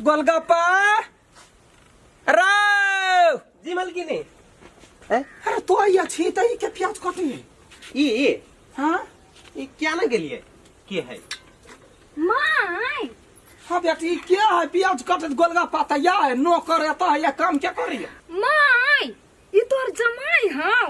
गोलगप्पा राव जी मलकिनी अरे तो आई अच्छी तो ये क्या प्याज काटी है ये हाँ ये क्या ना के लिए क्या है माय हाँ बेटी क्या है प्याज काटे गोलगप्पा तैयार है नो करे तो है ये काम क्या करिए माय ये तोर जमाई हां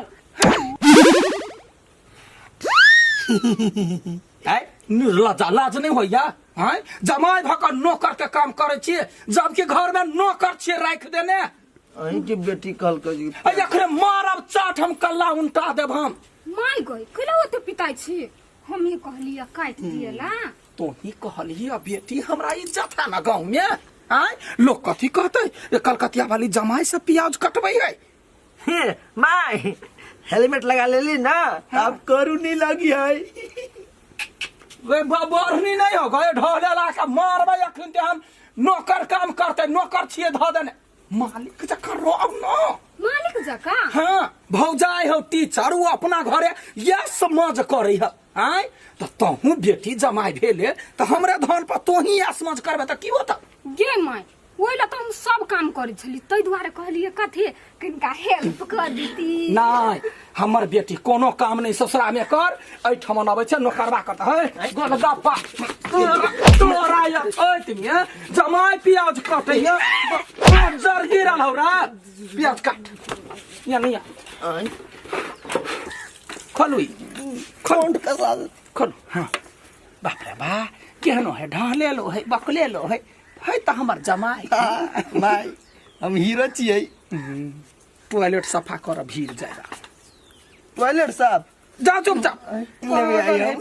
निर्लजा लाज नहीं होइया हैं जमाई भकर नौकर के काम करे छिए जबकि घर में नौकर छिए राख देने अहीं के बेटी कल के जी अखरे मारब चाट हम कल्ला उल्टा देब हम माय गई कला तो पिताई छी हम ही कहलिया काट दिएला तो ही कहलिए बेटी हमरा इज्जत है ना गांव में हैं लोग कथी कहते ये कलकतिया वाली जमाई से प्याज कटबै है माय हेलमेट लगा लेली ना अब करू नहीं लगी है वे बढ़नी नहीं हो गए ढोले ला के मारबै अखन ते हम नौकर काम करते नौकर छिए ध देने मालिक जका रोब न मालिक जका हाँ भौजाई हो टीचर वो अपना घरे ये समझ करे है हैं तो तहू बेटी जमाई भेले तो हमरे धन पर तो ही समझ करबे त की होता गे माय ओइला तो हम सब काम करे छली तै दुआरे कहलिए कथि किनका हेल्प कर देती नहीं हमर बेटी कोनो काम नहीं ससुरा में कर ऐठमन आबै छै नौकरबा करता है गोलगप्पा तोरा या ओइतमे जमाई प्याज काटे है जर गिरल हौरा प्याज काट या नहीं खलुई कौन का साल खल हां बाप रे बा केहनो है ढाले लो है बकले लो है त हमर जमाई माय हम हीरो छियै टॉयलेट सफा कर भीड़ जाएगा टॉयलेट साहब जा चुपचाप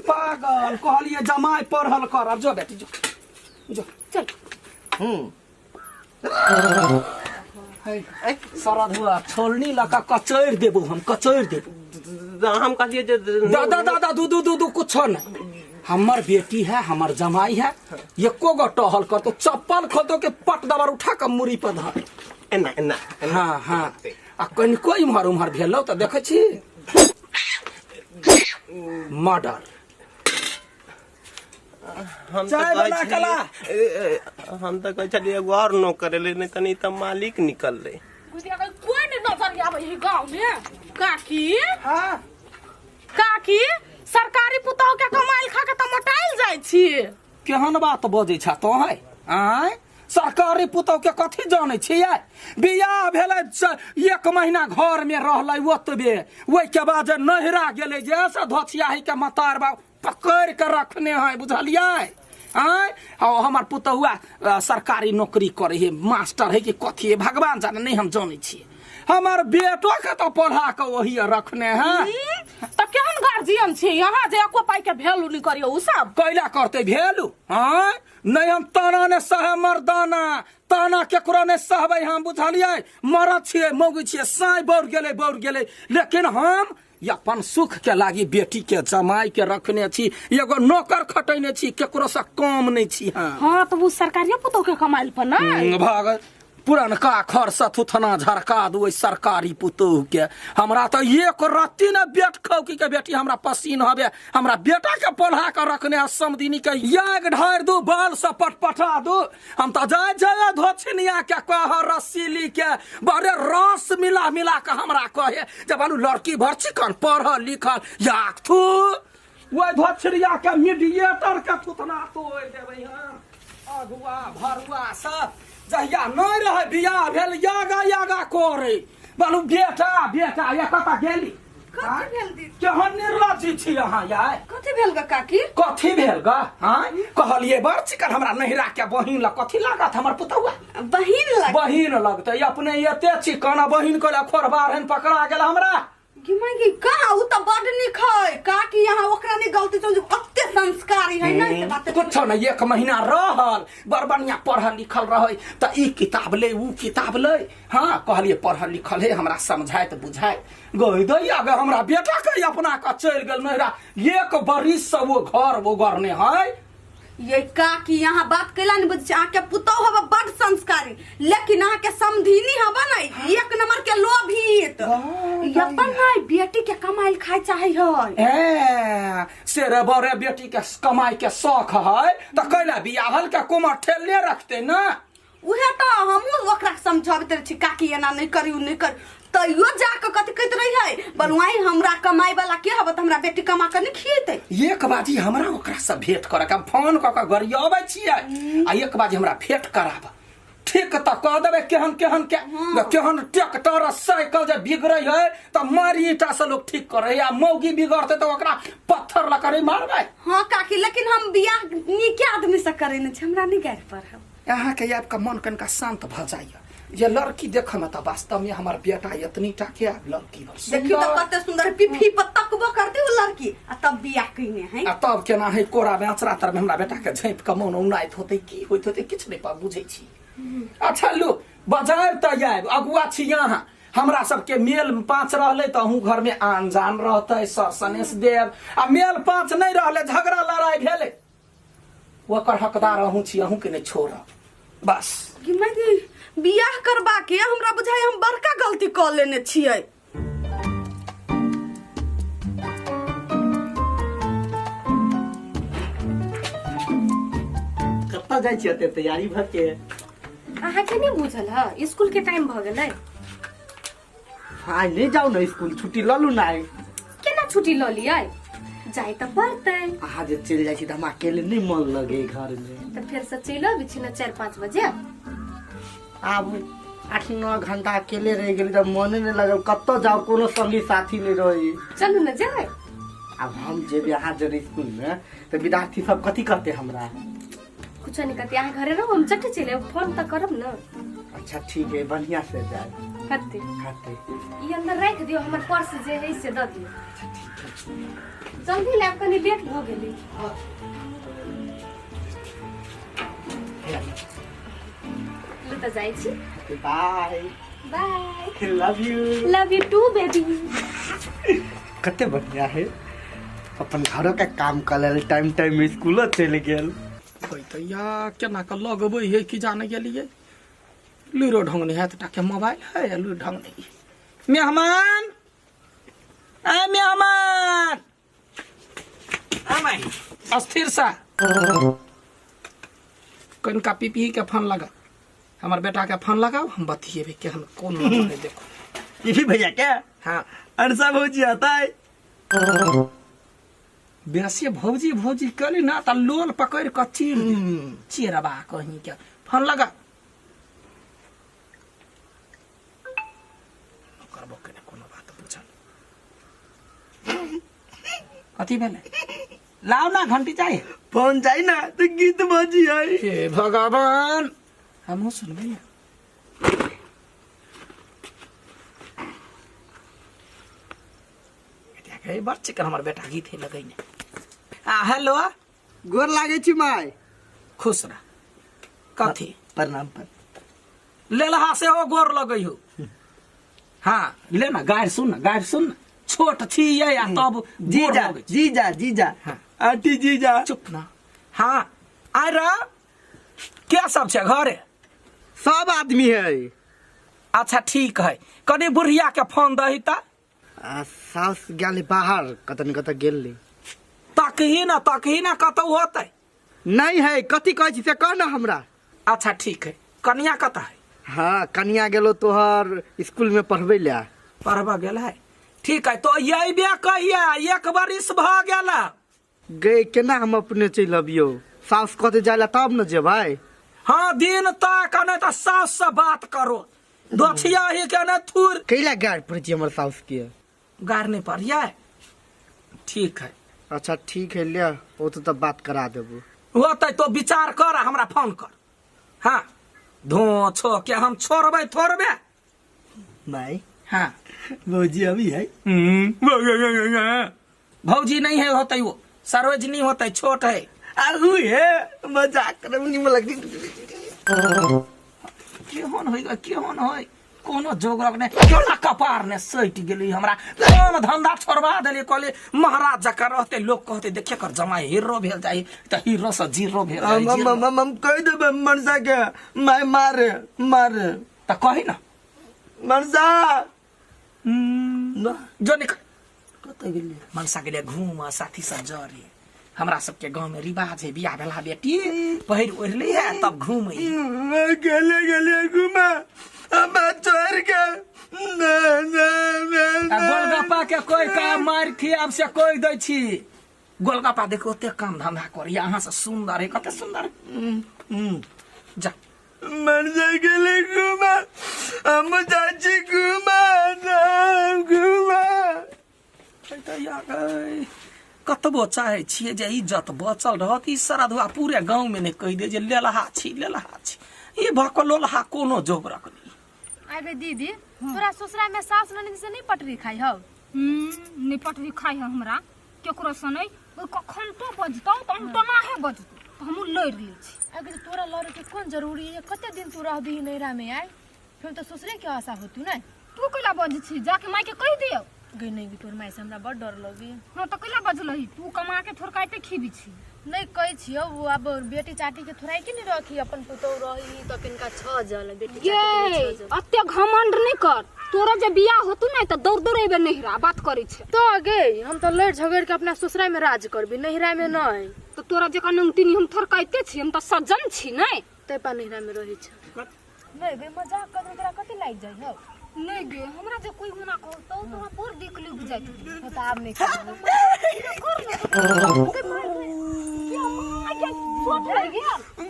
पागल कहलिए जमाई पढ़ल कर अब जो बेटी जो जो चल सरद हुआ छोलनी लगा कचैर देबो हम कचैर देबो हम कहलिए दादा दादा दू कुछ नहीं हमर बेटी है हमर जमाई है एको गो टहल कर तो चप्पल खोदो के पट दबर उठा के मुरी पर धर एना एना हाँ हाँ आ कनिको इम्हर उम्हर भेलो तो देखे छी मर्डर हम चाय बना कला हम तो कह छलिए एगो और नो करेले नहीं तनी त मालिक निकल ले कोई नहीं नजर आवे ही गांव में काकी हाँ काकी सरकारी पुतौ के कमाइल खा के त मोटाइल जाय छी केहन बात बजे छ तो है आय सरकारी पुतौ के कथी जाने छियै बियाह भेले 1 महीना घर में रहलै ओतबे ओइ के बाद नहिरा गेलै जैसे धोछियाही के मतारबा पकड़ के रखने है बुझलियै आय हमर पुतहुआ सरकारी नौकरी करे है मास्टर है कि कथी है भगवान जाने नहीं हम जाने छियै हमार बेटो के तो पढ़ा के वही रखने हैं त केहन गार्जियन छी यहां जे एको पाई के वैल्यू नहीं करियो उ सब कैला करते वैल्यू हां नहीं हम ताना ने सह मर्दाना ताना केकरो ने सहबै हम बुझलियै मरद छियै मौगी छियै साई बढ़ गेलै लेकिन हम अपन सुख के लागी बेटी के जमाई के रखने छी एगो नौकर खटैने छी केकरो से कम नहीं छी हां तो वो सरकारी पुतौ के कमाइल पर ना भाग पुरनका खरस थुथना झरका दू सरकारी पुतोह के हमरा तो एक रत्ती न बेट खौकी के बेटी हमरा पसीन हबे हमरा बेटा के पढ़ा के रखने समदिनी के याग ढार दू बाल से पटपटा दू हम तो जाय धोछनिया के कह रसीली के बड़े रस मिला के हमरा कहे जब आलू लड़की भर चिकन पढ़ल लिखल याक थू वो धोछरिया के मीडिएटर के थुथना तोड़ देबै हम अगुआ भरुआ सब जहिया नहीं रहे बियाह भेल यागा करे बालू बेटा ये कता गेली कथि भेल दी केहन निर्लज्जी छी अहाँ याय कथि भेल ग काकी कथी भेल ग हां कहलिए बड़ चिकन हमरा नहिरा के बहिन ल कथी लागत हमर पुतौआ बहिन लगते अपने एते चिकन बहिन कहला खोरबार हन पकड़ा गेल हमरा गिमागी कहा उ त बड निक है काकी यहाँ ओकरा ने गलती चल अत्ते संस्कारी है नहीं से बात कुछ न 1 महीना रहल बड़ बढ़िया पढ़ल लिखल रहे त ई किताब ले उ किताब ले हां कहलिए पढ़ल लिखल है हमरा समझाइत बुझाइत गई दई आगे हमरा बेटा के अपना का चल गेल नहिरा 1 बरिस से वो घर वो करने है ये काकी यहाँ बात कैला नहीं बुझ आके पुतौ हवा बड संस्कारी लेकिन आके समधिनी हवा नहीं 1 नंबर के लोभित अपन नहीं बेटी के कमाइल खाए चाहे है से रे बड़े बेटी के कमाई के शौक है त कैला बियाहल के कुमार ठेलने रखते ना उहे तो हमहू ओकरा समझाबैत रही छी काकी एना नहीं करी उ नहीं कर तैयो जाके कथि कहत रही है बलवाई हमरा कमाई वाला के हबत हमरा बेटी कमा के नहीं खिएते एक बाजी हमरा ओकरा से भेंट करक हम फोन क के गरियाबै छियै आ एक बाजी हमरा भेंट कराब ठीक त कह देबै केहन केहन के केहन ट्रैक्टर साइकिल जे बिगड़ै है त मारी ईटा से लोग ठीक करे या मौगी बिगड़ते त ओकरा पत्थर ल करे मारबै। हां काकी लेकिन हम बियाह नीके आदमी से करे न छी हमरा नहीं गाड़ पर हम यहाँ के आपका मन कनका शांत भ जाइए ये लड़की देख में तो वास्तव में हमार बेटा इतनी टा के लड़की देखियो तो कते सुंदर पिफी पत्तकबो करते वो लड़की आ तब बियाह कइने है आ तब केना है कोरा में अचरा तर में हमरा बेटा के झैप के मन उनाइत होते की होइत होते किछ नहीं पा बुझै छी। अच्छा लो बाजार त आब अगुआ छी यहाँ हमरा सबके मेल 5 रहले त हूं घर में आन जान रहते सर सनेश देव आ मेल 5 नहीं रहले झगड़ा लड़ाई भेले ओकर हकदार हूं छी हूं के नहीं छोड़ बस कि मैं बियाह करबा के हमरा बुझाय हम बड़का गलती क लेने छियै। कत्ता जाइ छी एते तैयारी भ के अहाँ के नहीं बुझल है स्कूल के टाइम भ गेलै आइ नहीं जाऊ ना स्कूल छुट्टी ल लू ना केना छुट्टी ल लियै जाय त पड़तै अहाँ जे चल जाइ छी त हम अकेले नहीं मन लगे घर में त फेर से चलि अबै छी न 4-5 बजे अब 8-9 घंटा अकेले रह गेली त मने नहीं लगल कत्तो जाओ कोनो संगी साथी नहीं रही चलू न जाय अब हम जेबे यहाँ जरे स्कूल में तो विद्यार्थी सब कथी करते हमरा कुछ नहीं कहते यहाँ घरे रहो हम चट्टे चले फोन त करब न। अच्छा ठीक है बढ़िया से जाए कते खाते ई अंदर रख दियो हमर पर्स जे है से द दियो जल्दी लाब कनी लेट भ गेली ले त जाइ छी bye bye love you too baby कते बढ़िया है अपन घरों का काम कर ले टाइम टाइम में स्कूल चले गेल होय त या केना क लगबै है कि जाने गेलिए लूरो ढंग नहीं है त के मोबाइल है लूरो ढंग नहीं मेहमान ए मेहमान अमाई अस्थिर सा कनका पीपी के फोन लगा हमार बेटा के फोन लगाओ हम बतिएबे केहन कोन है देखो ये भैया क्या हां अनसा भौजी आता है बेसी भौजी भौजी कली ना त लोल पकड़ क चीरबा कहीं के फोन लगा करबो के कोनो बात पूछल कथी भेले लाओ ना घंटी चाहिए फोन जाए ना तो गीत बजी है हे भगवान हम सुनबे ए बड़ चिकन हमर बेटा गीत है लगैने आ हेलो गोर लागे छी माय खुश रह कथी प्रणाम पर लेलहा से हो गोर लगै हो हां ले ना गाड़ सुन ना छोट छी ये आ तब जीजा जीजा जीजा आंटी जीजा चुप ना हां आइ रा क्या सब छे घरे सब आदमी है अच्छा ठीक है कनी बुढ़िया के फोन दही ता सास गेले बाहर कतन कत गेली तकही ना कतौ होतै नहीं है कथी कहै छी से कह ना हमरा अच्छा ठीक है कन्या कत है हाँ कन्या गेलो तोहर स्कूल में पढ़बै ले पढ़बा गेल है ठीक है तो अइबे कहिया एक बरिस भ गेला गए केना हम अपने चल अबियो सास कहते जाला तब न जेबै हाँ दिन तक नहीं तो सास से बात करो दोछिया ही के न थूर कैला गाड़ पड़ छी हमर सास के गार नहीं पड़िया ठीक है अच्छा ठीक है ले वो तो तब बात करा देबो होतै तो विचार कर हमरा फोन कर हाँ धो छो के हम छोड़बै थोड़बे नहीं हाँ भौजी अभी है भौजी नहीं है होतै वो सरोजनी होतै छोट है आगू है मजाक करनी में लग केहन होय कोनो जोगरक ने केना कपार ने सैट गेली हमरा काम धंधा छोड़वा देली कहली महाराज जका रहते लोग कहते देखे कर जमाई हीरो भेल जाई त हीरो से जीरो भेल जाई हम कह देबे मनसा के मैं मारे त कहि ना मनसा जो निकल कत गेली मनसा के लिए घूम साथी सब जरे हमरा सबके गांव में रिवाज है बियाह भेला बेटी पहिर ओढ़ले है तब घूमे गले गले घुमा हम छोड़ के गोलगप्पा के कोई काम मार खियाब से कोई दै छी गोलगप्पा देखो ओते काम धंधा करिया अहाँ से सुंदर है कते सुंदर जा मर जाए गले घुमा हम चाची घुमा कतबो चाहे छिए जे इज्जत बचल रहत ई सरधुआ पूरे गांव में ने कह दे जे लेलहा छी ई भकलोलहा कोनो जोगरक नहीं अरे दीदी तोरा ससुरा में सास ननद से नहीं पटरी खाई हो नहीं पटरी खाई है हमरा केकरो से नहीं कखन तो बजतौ तो हम तो ना है बजतौ तो हम लड़ ली छी अगर तोरा लड़े के कौन जरूरी है कते दिन तू रह दी नैरा में आए फिर तो ससुरे के आशा होती ना तू कला बज छी जाके माई के कह दियो गई नहीं तोर माई से हमरा बड़ डर लगी हां तो कला बजलही तू कमा के थोड़ काटे खीबी छी नहीं कही छियो वो अब बेटी चाटी के थोड़ा की नहीं रखी अपन पुतो रही तो किनका 6 जल बेटी चाटी के 6 जल अत्ते घमंड नहीं कर तोरा जे बियाह होतु ना तो दौड़ दौड़ एबे नहिरा बात करै छे तो गे हम तो लड़ झगड़ के अपना ससुरा में राज करबी नहिरा में नहीं तो तोरा जे नंगतिनी हम थोड़ काटे छी हम तो सज्जन छी नहीं ते पा नहिरा में रही छ नहीं गे मजाक कर तोरा कते लाग जाई हो नहीं गे हमरा जे कोई होना कहो तो तोरा पर देख ली बुझाई तो आब नहीं कर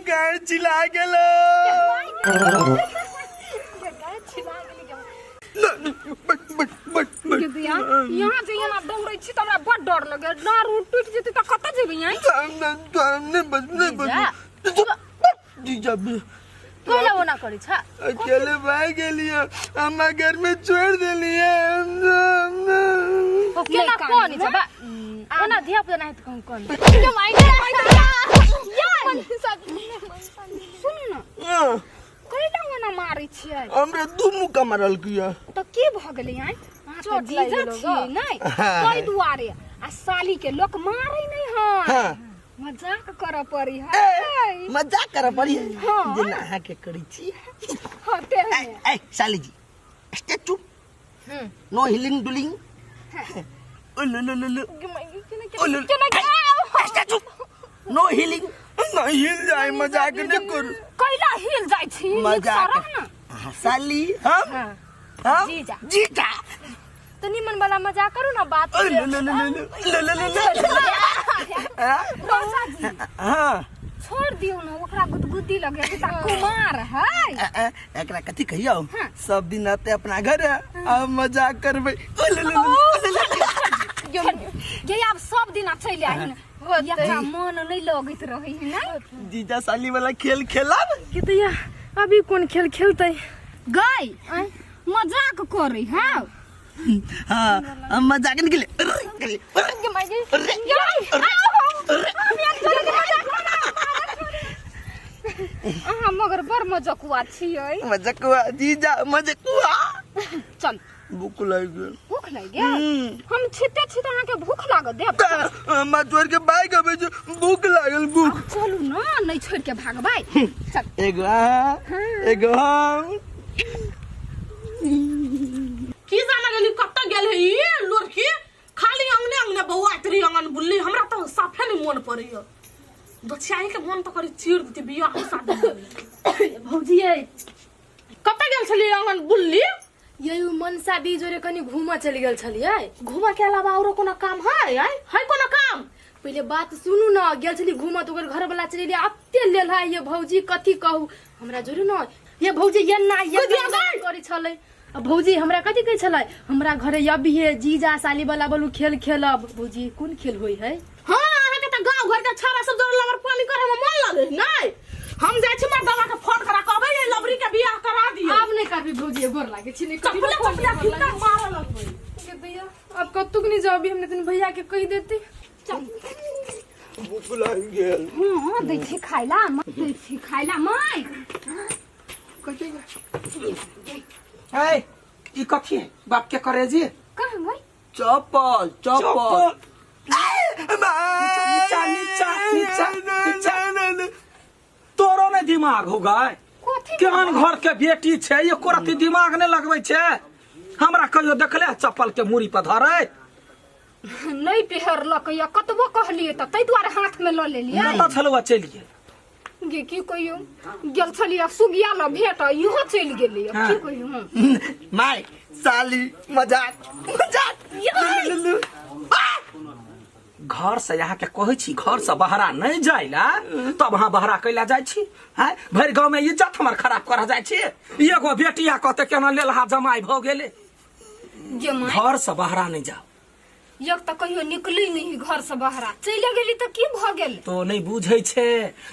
गाड़ चिल्ला गेलो यहाँ जे यहाँ दौड़ै छी त हमरा बड़ डर लगे डार टूट जेते त कत जेबै यहाँ जीजा कोला वो ना करी छ अकेले भाग गेलिए अम्मा घर में छोड़ देलिए ओ केना कोन छ बा ओना धिया पुता नहीं तो कोन सुन न कैला ओना मारै छियै हमरा दू मुका मारल किया त के भ गेलै यहाँ चोट लागि जीजा गेलो छियै नहीं तै दुआरे आ साली के लोक मारै नहीं है मजाक कर पड़ी है मजाक कर पड़ी हाँ। जेना अहाँ के करै छी होते हैं ए साली जी स्टेचू नो हिलिंग डुलिंग स्टेचू नो हिलिंग नहीं हिल जाए मजाक न करू कैला हिल जाय छी मजाक ना साली हम हम जीजा जीजा तो निमन वाला मजाक करू ना बात हाँ छोड़ दियो ना ओकरा गुदगुदी लगे त कुमार है एकरा कथी कहियो सब दिन आते अपना घर आ मजाक करबै ये अब सब दिन चल आई ना एकरा मन नहीं लगत रही है ना जीजा साली वाला खेल खेलब कितया अभी कौन खेल खेलते गई मजाक करे है हाँ हम मजाक नहीं खेले अहाँ मगर बड़ मजकुआ छियै मजाकुआ जीजा मजाकुआ चल भूख लग गेल भूख लग गेल हम छिते अहाँ के भूख लागत देब हम छोड़ के भाग अबै छै भूख लागल भूख चलू ना नहीं छोड़ के भागबै चल एगो हम की जाना गेली कत गेल है ये लड़की खाली अंगने अंगने बौआ तेरी अंगन बुल्ली हमरा तो साफे नहीं मन पड़ियो दोछियाई के मन तो करी चीर देती बिया हम साथ भौजी ये कत गेल छली अंगन बुल्ली ये मनसा दी जोरे कनी घूमा चली गेल छलिए घूमा के अलावा औरो कोनो काम है कोनो काम पहले बात सुनू ना गेल छली घूमा तो घर वाला चली अत्ते लेल है ये भौजी कथी कहू हमरा जोरे ना ये भौजी ये ना ये करी छले भौजी हमरा कथी कहै छलै हमरा घरे अभी है जीजा साली वाला बोलू खेल खेलब भौजी कोन खेल होई है हां अहाँ के त गांव घर के छारा सब जोर लवर पानी करे में मन लगे नहीं हम जाय छी मर्दवा के फोन करा कहबै ये लवरी के बियाह करा दियो अब नहीं करबी भौजी गोर लागे छी नहीं कपड़ा कपड़ा फिटा मारल लगबै के भैया अब कत्तुक नहीं जाओ अभी हमने तन भैया के कह देते भूख लग गेल हां दै छी खाइला माई ए ई कथी है बाप के करे जी कहां गई चप्पल नीचा तोरो ने दिमाग हो गए केहन घर के बेटी छे एको रति दिमाग नहीं लगबै छे हमरा कहियो देखले चप्पल के मूड़ी पर धरे नहीं पेहरलक या कतबो कहलिए त तै दुआरे हाथ में ल लेलिए पता छलवा चलि गेल गे की कहियो गेल छलिए सुगिया ल भेट इहो चलि गेलिए हाँ। की कहियो माय साली मजाक मजाक लुलु घर से यहाँ के कहै छी घर से बहरा नहीं जाइला तब अहाँ बहरा कैला जाइ छी हैं भरि गांव में इज्जत हमर खराब कर जाइ छी एगो बेटिया कहते केना लेलहा जमाई भ गेले जे माय घर से बहरा नहीं जाओ एक त कहियो निकली नहीं घर से बहरा चलि गेली त की भ गेल तो नहीं बुझै छे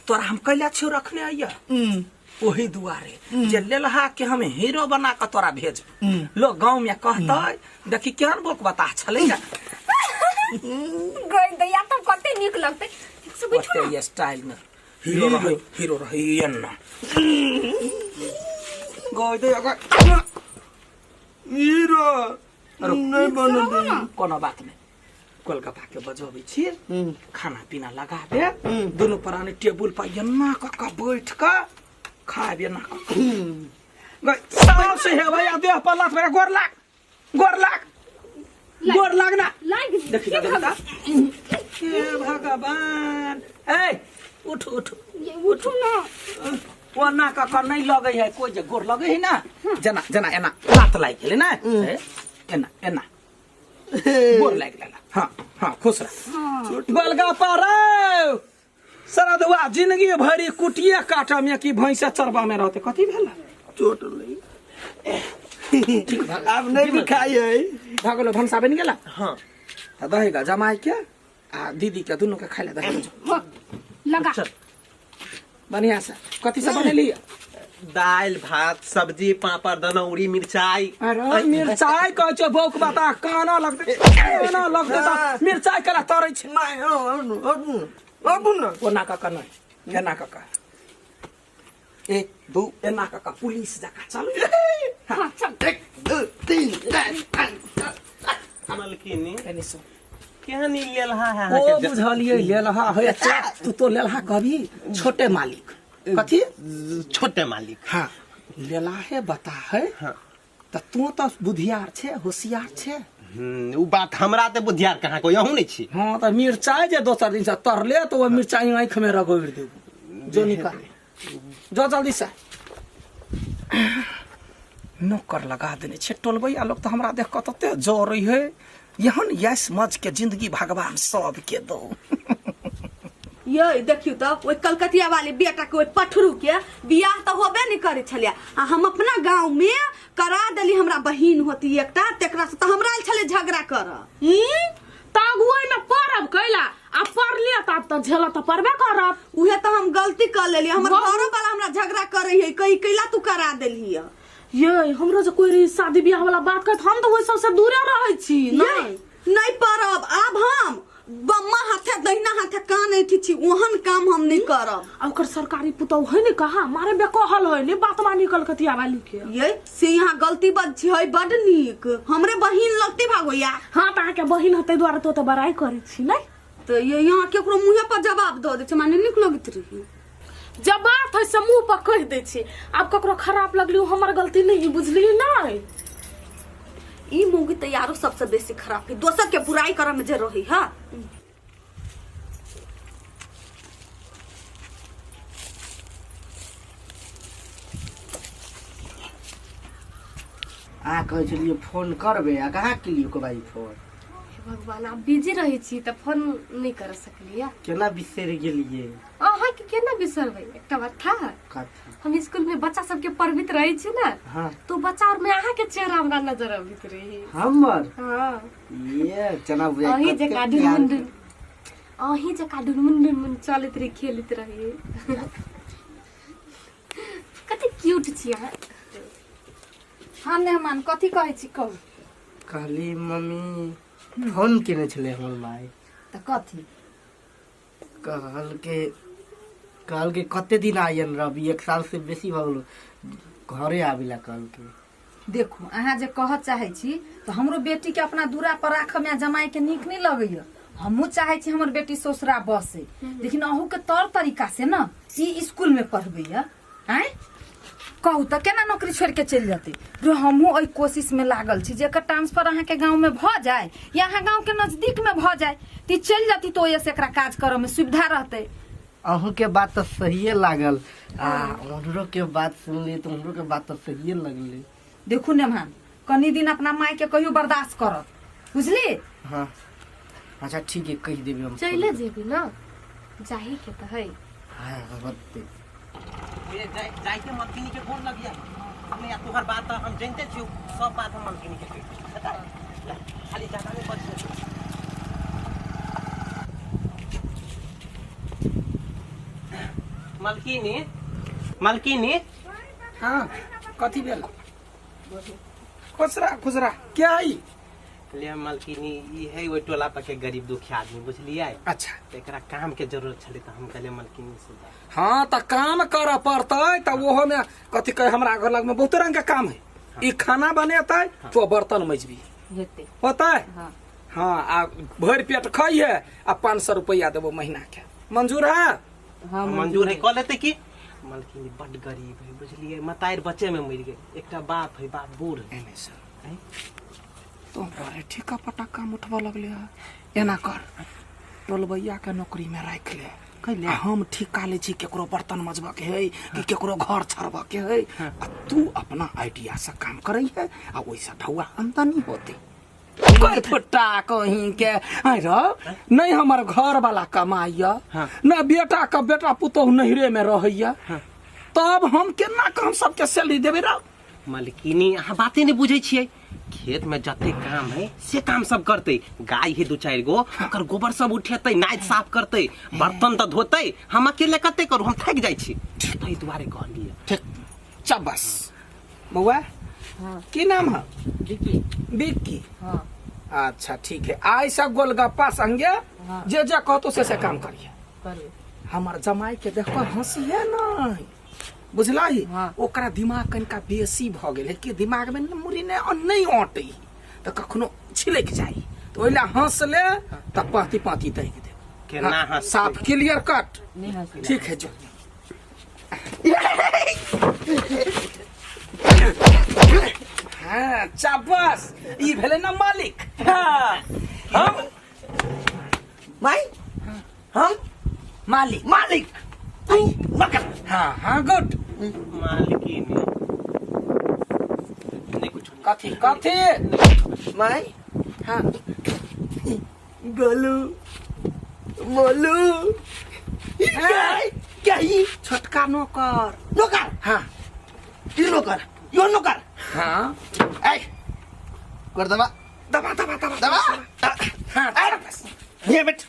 तोरा हम कैला छियो रखने आइया ओही दुआरे जे लेलहा के हम हीरो बना के तोरा भेज लोग गांव में कहतै देखी केहन बोक बता छलै गई दैया त कते नीक लगतै से बैठो ओते ये स्टाइल में हीरो रहे एन्ना गई दे हीरो नहीं बनो कोनो बात नहीं कोलकाता के बजबै छी खाना पीना लगा दे दोनों प्राणी टेबुल पर एन्ना क बैठ के खाबे ना गई साफ से हे भैया देह पर लात मेरा गोर लाग ना लाग देखी देखता हे भगवान ए उठ ये उठो ना ओना का नहीं लगे है कोई जे गोर लगे है ना जना जना एना लात लाग गेले ना एना गोर लाग लेला हां हां खुश रह गोलगप्पा रे सारा दुआ जिंदगी भरी कुटिया काटा में की भैंसा चरबा में रहते कथी भेल चोट लगी अब नहीं भी खाई है भागलो भंसा बन गेला हाँ दहेगा जमाई के आ दीदी के दोनों के खाइले दहेगा लगा बढ़िया से कथी से बनेली दाल भात सब्जी पापड़ दनौरी मिर्चाई अरे मिर्चाई कहै छै भौक बता काना लगते त मिर्चाई कला तरै छै माय अब न ओना का नहीं एना का 1 2 एना का पुलिस जका चल हां चल 1 2 3 4 मलकिनी एनी सो केहन लेलहा है ओ बुझलिए लेलहा है तू तो लेलहा कभी छोटे मालिक कथी छोटे मालिक हाँ लेला है बता है हाँ त तू तो बुधियार छे होशियार छे उ बात हमरा ते बुधियार कहाँ को यहू नहीं छी हाँ तो मिर्चाई जे दोसर दिन से तरले तो वो मिर्चाई आँख में रगड़ देबो जो निकाले जो जल्दी से नौकर लगा देने छे टोलबैया लोग तो हमरा देख के तते जोर है यहन यस मज के जिंदगी भगवान सब के दो ये देखियो तो ओइ कलकतिया वाली बेटा के ओइ पठरू के बियाह तो होबे नहीं करे छलिया आ हम अपना गांव में करा देली हमरा बहिन होती एकटा तेकरा से तो हमरा आइल छले झगड़ा कर तागुई में परब कैला आ परलिया तब तो झेला तो परबे करत उहे तो हम गलती कर लेली हमर घरो वाला हमरा झगड़ा करे है कई कैला तू करा देली है ये हमरा जे कोई शादी ब्याह वाला बात करत हम तो ओइ सबसे दूरे रहै छी नहीं परब अब हम बम्मा हाथे दहिना हाथे कान ऐठी छी ओहन काम हम नहीं करब आ ओकर सरकारी पुतौ है ने कहा मारे बे कहल है ने बात मानी कलकतिया वाली के ये से यहाँ गलती बात छै बड नीक हमरे बहिन लगती भागोया हां त के बहिन हते द्वारा तो बड़ाई करे छी नहीं तो ये यहाँ केकरो मुंहे पर जवाब द दे छै माने नीक लगत रही जब बात है से मुंह पर कह दे छी अब ककरो खराब लगली हमर गलती नहीं बुझली नहीं ई मूंगी तैयारो सबसे बेसी खराब है दोसर के बुराई करे में जे रही हां आ कहै छलिए फोन करबे आ कहाँ के लिए को भाई फोन भगवान आप बिजी रही छी त फोन नहीं कर सकलिया केना बिसर गेलिए अहाँ के केना बिसरबै एकटा बात था कथा हम स्कूल में बच्चा सब के पढ़बित रही छी ना हाँ तो बच्चा और में अहाँ के चेहरा हमरा नजर आबित रही हमर हां ये जना बुझाइ अही जे काडुन मुंडन अही जे काडुन मुंडन मन चलत रही खेलत रही कते क्यूट छी अहाँ हाँ मेहमान कथी कहै छी कहू कहली मम्मी फोन केने छले हमर माय त कथी कहल के कते दिन आयन रवि 1 साल से बेसी भ गेलो घरे आबिला कहल के देखू अहाँ जे कह चाहे छी तो हमरो बेटी के अपना दूरा पर राख में जमाई के नीक नहीं लगैया हमहू चाहे छी हमर बेटी ससुरा बसे लेकिन अहू के तौर तरीका से ना ई स्कूल में पढ़बैया हैं कहू तो केना नौकरी छोड़ के चल जाते रे। हमहू एहि कोशिश में लागल छी जेकर ट्रांसफर अहाँ के गांव में भ जाए या अहाँ गांव के नजदीक में भ जाए ती चल जाती तो ये से एकरा काज करे में सुविधा रहते। अहू के बात तो सहिए लागल आ उनरो के बात सुनली तो उनरो के बात तो सहिए लगली। देखू नेमान कनी दिन अपना माई के कहियो बर्दाश्त करत बुझली। हाँ अच्छा ठीक है कह देबी हम। चले जेबी ना जाही के त है। हाँ बत्ते ये जाय के मलकिनी के फोन लगिया हमने या तोहर बात हम जानते छी सब बात हम मलकिनी के पता खाली जाना में बच मलकिनी मलकिनी। हाँ कथी भेल खुसरा खुसरा क्या आई ले मलकिनी ई है वो टोला पर के गरीब दुखिया आदमी बुझलिए। अच्छा तो एकरा काम के जरूरत छले त हम कहले मलकिनी से हाँ तो काम कर पड़ते तो वो में कथी कहे हमरा घर लग में बहुत रंग के काम है। ई खाना बनेते तो बर्तन मजबी होता है। हाँ आ भर पेट खाइए आ 500 रुपया देवो महीना के मंजूर है। हाँ मंजूर है कह लेते की मलकिनी बड़ गरीब है बुझलिए मतायर बच्चे में मर गए एक बाप है बाप बूढ़ है तो बड़े ठिका पटा काम उठवा लगले है। एना कर टोलबैया के नौकरी में रख ले कहले हम ठिका ले छी केकरो बर्तन मजबा के है कि केकरो घर छड़बा के है आ तू अपना आइडिया से काम करई है आ वैसा ढौआ आमदनी होते कोई फुट्टा कहीं के आई रो नहीं हमार घर वाला कमाइया न बेटा का बेटा पुतोह नहिरे में रहैया तब हम केना काम सबके सैलरी देबे रे। मलकिनी अहाँ बाते नहीं बुझे छिए खेत में जते काम है से काम सब करते गाय है 2-4 गो ओकर गोबर सब उठेते नाद साफ करते बर्तन तो धोते हम अकेले कते करू हम थक जाय छी तई दुआरे कहलिए ठीक चबस बउआ की नाम है विक्की। बिक्की हाँ अच्छा ठीक है आई सब गोलगप्पा संगे जे जे कहतो से काम करिए। करे हमार जमाई के देखो हंसिए नहीं बुझला ही ओकरा दिमाग कनिका बेसी भ गेल है कि दिमाग में मुरी ने नहीं अटई तो कखनो छिलक जाई तो ओइला हंस ले त पाती पाती दे दे केना हंस साफ क्लियर कट ठीक है जो हाँ चाबस ई भेले ना मालिक। हाँ हम भाई हम मालिक मालिक हाँ हाँ गुड मलकिनी नहीं कुछ कथी कथी माई हाँ गोलू बोलू क्या ही छोटका नौकर नौकर हाँ ये नौकर यो नौकर हाँ ऐ कर दबा दबा दबा दबा दबा हाँ बस ये बेट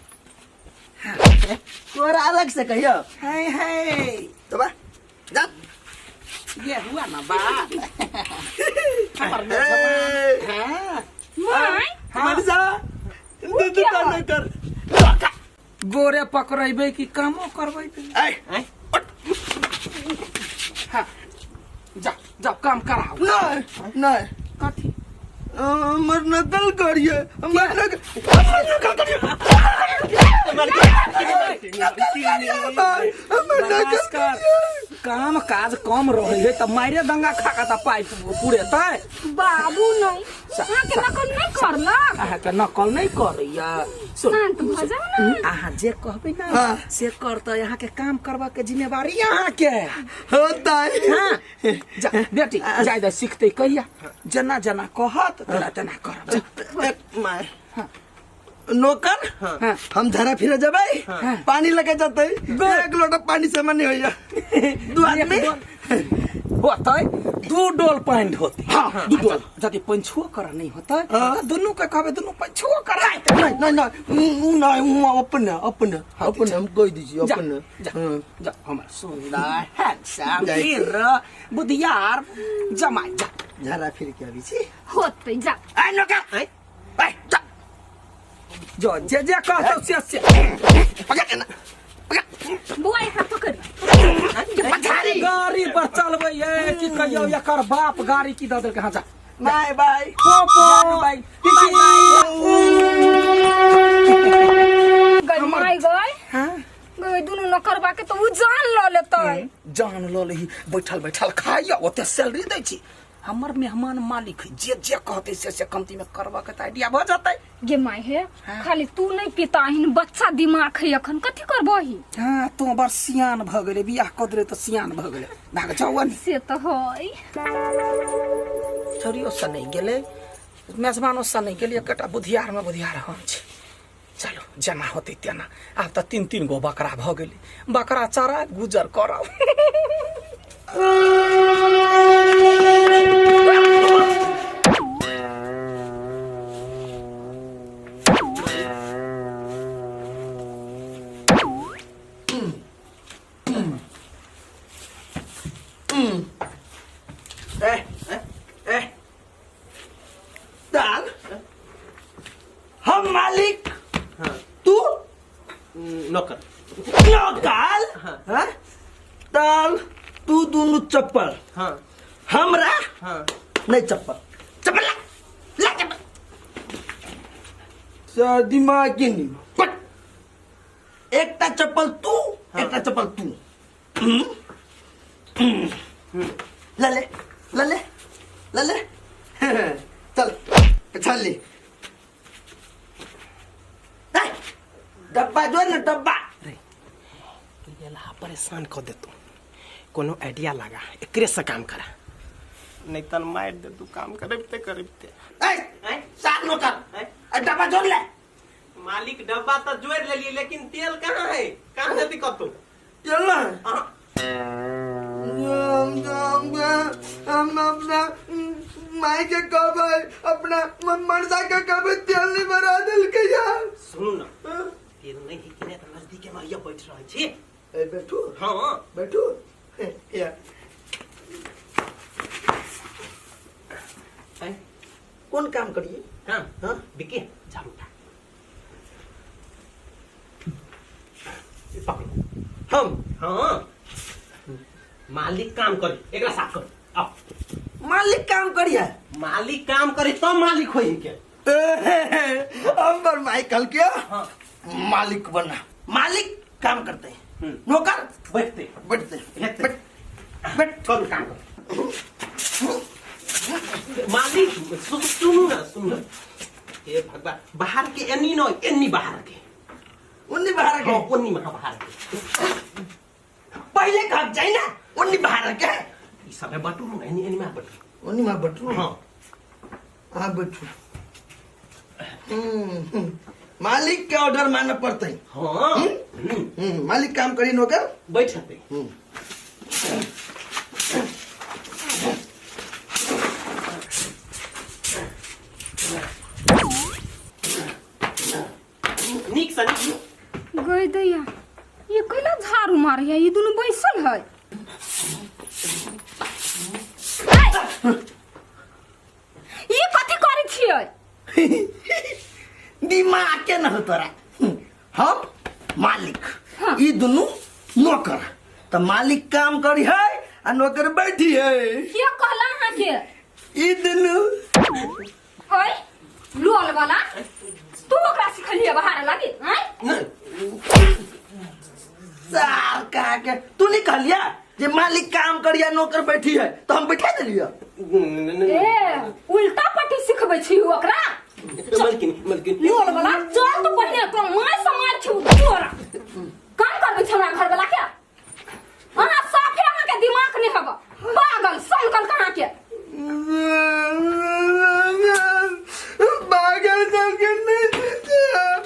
तोरा अलग से कहियो। हाय हाय दबा जा ये हुआ ना बात हमार में जवान हाँ माय हमार जा दू कर कर गोरे पकड़ेबे कि कामो करबै ऐ हाँ जा जा काम कराओ नहीं नहीं कथी हमर नकल करिए हमर नमस्कार काम काज कम रहे है त मारे दंगा खा का पाइप पूरे तय बाबू नहीं अहाँ के नकल नहीं करला अहाँ के नकल नहीं करैया शांत भ जाओ ना। अहाँ जे कहबै ना से करतै अहाँ के काम करबा के जिम्मेवारी अहाँ के होता है। हाँ जा बेटी जायदा सीखते कहिया जना जना कहत तेना तेना करब माय नौकर हाँ। हम धरा फिर जबै पानी लगे जाते एक लोटा पानी से मन होइया दू आदमी होतै 2 डोल पानी होते हाँ 2 डोल जदि पंछुओ कर नहीं होतै दोनों के कहबे दोनों पंछुओ कराय नहीं नहीं नहीं अपन अपन अपन हम कह दीजिए जा अपन जा हमर सुंदर हैंडसम हीर बुधियार जमाई जा झरा फिर के अभी छी होते जा आई नौकर आई जा जो जे जे कहतो से पकड़ ना बुआ हाथ पकड़ पछाड़ी गाड़ी पर चलबै ये की कहियो एकर बाप गाड़ी की दऽ देलकै हाँ जा बाय बाय पोपो बाय गई माय गई हां गई दुनु नकर बा के तो उ जान ल लेता हैं जान लो लही बैठल बैठल खाइया ओते सैलरी दै छी हमर मेहमान मालिक है जे जे कहते से कमती में करबा के आइडिया भ जातै गे माय है खाली तू नहीं पिताहिन बच्चा दिमाग है अखन कथी करबही हां तू बड़ सियान भ गेले बियाह क देले त सियान भ गेले भाग जावन से तो है छोरियो स नहीं गेले मेजबानो स नहीं गेले एकटा बुधियार में बुधियार हम छी चलो जना होते तेना आब त 3-3 गो बकरा भ गेले बकरा चारा गुजर कराओ दाल हम मालिक तू नौकर दाल हाँ दाल तू दोनों चप्पल हाँ हमरा हाँ नहीं चप्पल चप्पल ला चप्पल दिमाग की नहीं पट एकटा चप्पल तू एकटा चप्पल तू लले लले लले चल चल ले डब्बा जो है ना डब्बा परेशान कर दे तू कोनो आइडिया लगा एकरे से काम करा नहीं तन मार दे तू काम करते करते साथ नो कर डब्बा जोड़ ले मालिक डब्बा तो जोड़ ले लिए लेकिन तेल कहाँ है कहाँ जल्दी कर तू चल ना हम अपना माई के कब अपना मर्दा का कब तेल नहीं भरा दिल के यार सुनो ना तेल नहीं है कि नहीं तो नजदीक में ये बैठ रहा है बैठू हाँ बैठू या कौन काम करिए हाँ हाँ बिके जाम पकड़ो हम हाँ मालिक काम करे एकरा साफ कर आओ मालिक काम करिए मालिक काम करे तो मालिक होई के अंबर माइकल क्या हाँ मालिक बना मालिक काम करते हैं नौकर बैठते बैठते बैठ बैठ करो काम कर मालिक सुनो ना ये भगवान बाहर के एनी नो एनी बाहर के उन्नी बाहर के उन्नी महा बाहर के पहले कब जाए ना उन्नी बाहर के ई सब है बटू ना एनी एनी में बटू उन्नी में बैठू हाँ हाँ बैठू मालिक के ऑर्डर मानना पड़ता है हाँ मालिक काम करी नौकर बैठते नीक सा नीक गई दैया ये कैला झाड़ू मार है ये दोनों बैसल है ये कथी करै छियै दिमाग के न हो तोरा हम मालिक ई दोनों नौकर तो मालिक काम करी है आ नौकर बैठी है क्या कहला हां के ई दोनों ओए लोल वाला तू ओकरा सिखलिए बाहर लागी हैं सार कहा के तू नहीं कहलिया जे मालिक काम करिया नौकर बैठी है तो हम बैठा दिलिया ए उल्टा पट्टी सिखबै छी ओकरा मलकिन लोल वाला चल तो पहले तो माय समार छी तोरा काम करबै छौरा घर वाला क्या हां साफे अहाँ के दिमाग नहीं हबा पागल संकल कहां के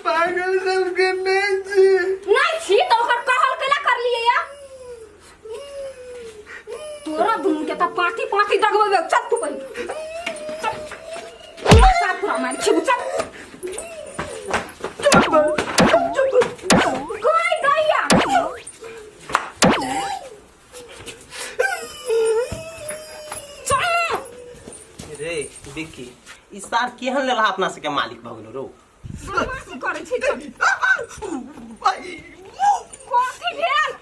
पागल सब के नहीं छी तो ओकर कहल केला कर लिए या तोरा दुनु के त पाटी पाटी दगबे चल तू पहले चल साफ पूरा मार छी चल कोई गया रे बिकी इस सार केहन लेला अपना से के मालिक भ गेलो रो बदमाशी करे छी चल कथी भेल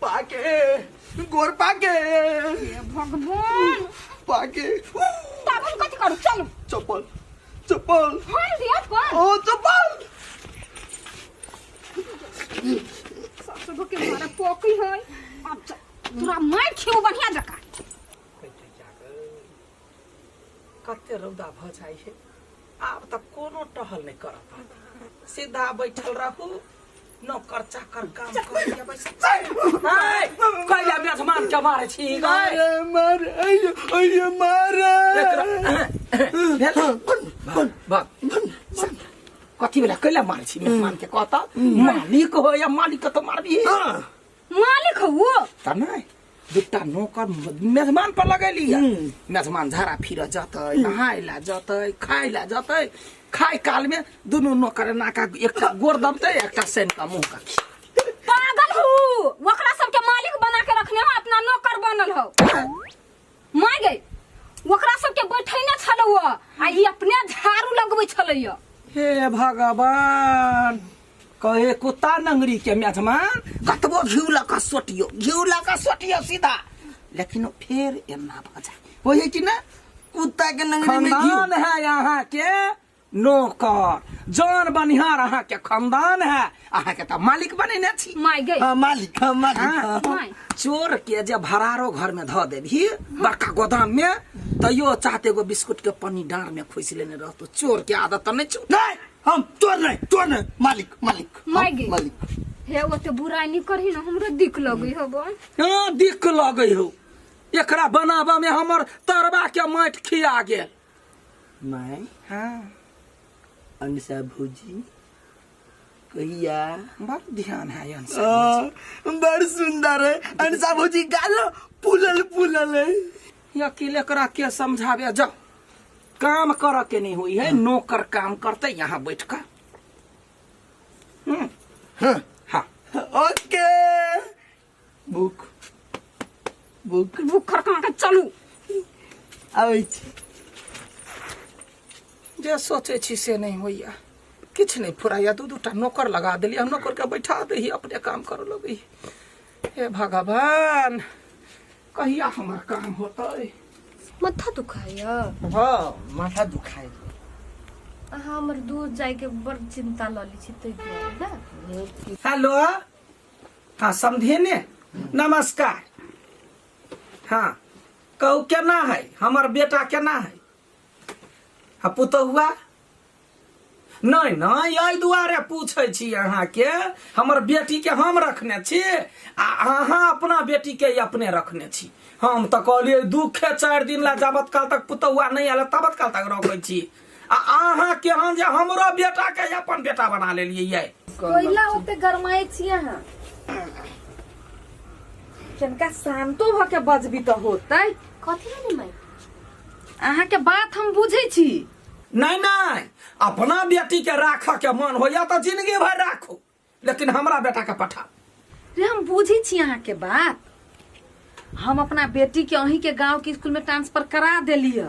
पाके गोर पाके भगवान पाके तब हम कथी करू चल चप्पल चप्पल खोल दिया पर ओ चप्पल सबसे भो के मारा पोकी है अब तोरा मार खियो बढ़िया जका कते रौदा भ जाइ है आब त कोनो टहल नहीं कर पाता सीधा बैठल रहू नौकर चाकर काम कर बैस कहिया मेहमान के मारे छी मारे मारे अयो मारे कथी बेला कैला मारे छी मेहमान के कहता मालिक हो या मालिक के तो मारबी मालिक हो त नहीं दुटा नौकर मेहमान पर लगेली मेहमान झाड़ा फिर जाते नहाइला जाते खाइला जाते खाई काल में दोनों नौकर नाका एक गोर दबते एक सेन का मुंह का पागल हो ओकरा सब के मालिक बना के रखने हो अपना नौकर बनल हो माय गई ओकरा सब के बैठैने छलौ आ ई अपने झाड़ू लगबै छलैया हे भगवान कहे कुत्ता नंगरी के मेहमान कतबो घिउला का सोटियो सीधा लेकिन फिर एना भ जाए होय कि ना कुत्ता के नंगरी में खानदान है यहाँ के नौकर जान बनिहार अहाँ के खानदान है अहाँ के तो मालिक बनेने छी माय गई मालिक माय चोर के जे भरारो घर में ध देबही बड़का गोदाम में तैयो चाहते गो बिस्कुट के पन्नी डांर में खोस लेने रहतो चोर के आदत तो नहीं छु नहीं हम तोर नहीं मालिक माय गई मालिक हे ओते बुराई नहीं करही ना हमरो दिख लगई हो हां दिख लगई हो एकरा बनाबा में हमर तरबा के माट खिया गेल मैं हां अंसा भौजी कहिया बड़ ध्यान है अंसा बड़ सुंदर है अंसा भौजी गालो पुलल है अकेले करा के समझावे जाओ काम कर के नहीं हुई है नौकर काम करते यहाँ बैठ कर हाँ ओके बुक खरका के चलू आबै छी जे सोचे छी से नहीं होइया किछ नहीं फुराइया दू दूटा नौकर लगा दिलिया नौकर के बैठा दही अपने काम कर लगी हे भगवान कहिया हमार काम होतै माथा दुखाइया हाँ माथा दुखाए हमर दूर जाए के बड़ चिंता लली छी तै दुआरे हेलो हाँ समझे ने नमस्कार हाँ कहू केना है हमार बेटा केना है हाँ पुतहुआ नहीं नहीं यही दुआरे पूछे छी अहाँ के हमर बेटी के हम रखने छी आ अहाँ अपना बेटी के अपने रखने छी हम तो कहलिए दुखे 4 दिन ला जाबत काल तक पुतहुआ नहीं आले तबत काल तक रखे छी आ अहाँ के हम जे हमरो बेटा के अपन बेटा बना लेलिए ये कोइला ओते गरमाए छी अहाँ कनका शांतो भ के बजबी त होतै कथी नहीं माई अहाँ के बात हम बुझै छी नहीं नहीं अपना बेटी के राख के मन हो या तो जिंदगी भर राखो लेकिन हमरा बेटा के पठा रे हम बुझी छी अहाँ के बात हम अपना बेटी के अहीं के गांव के स्कूल में ट्रांसफर करा देलिए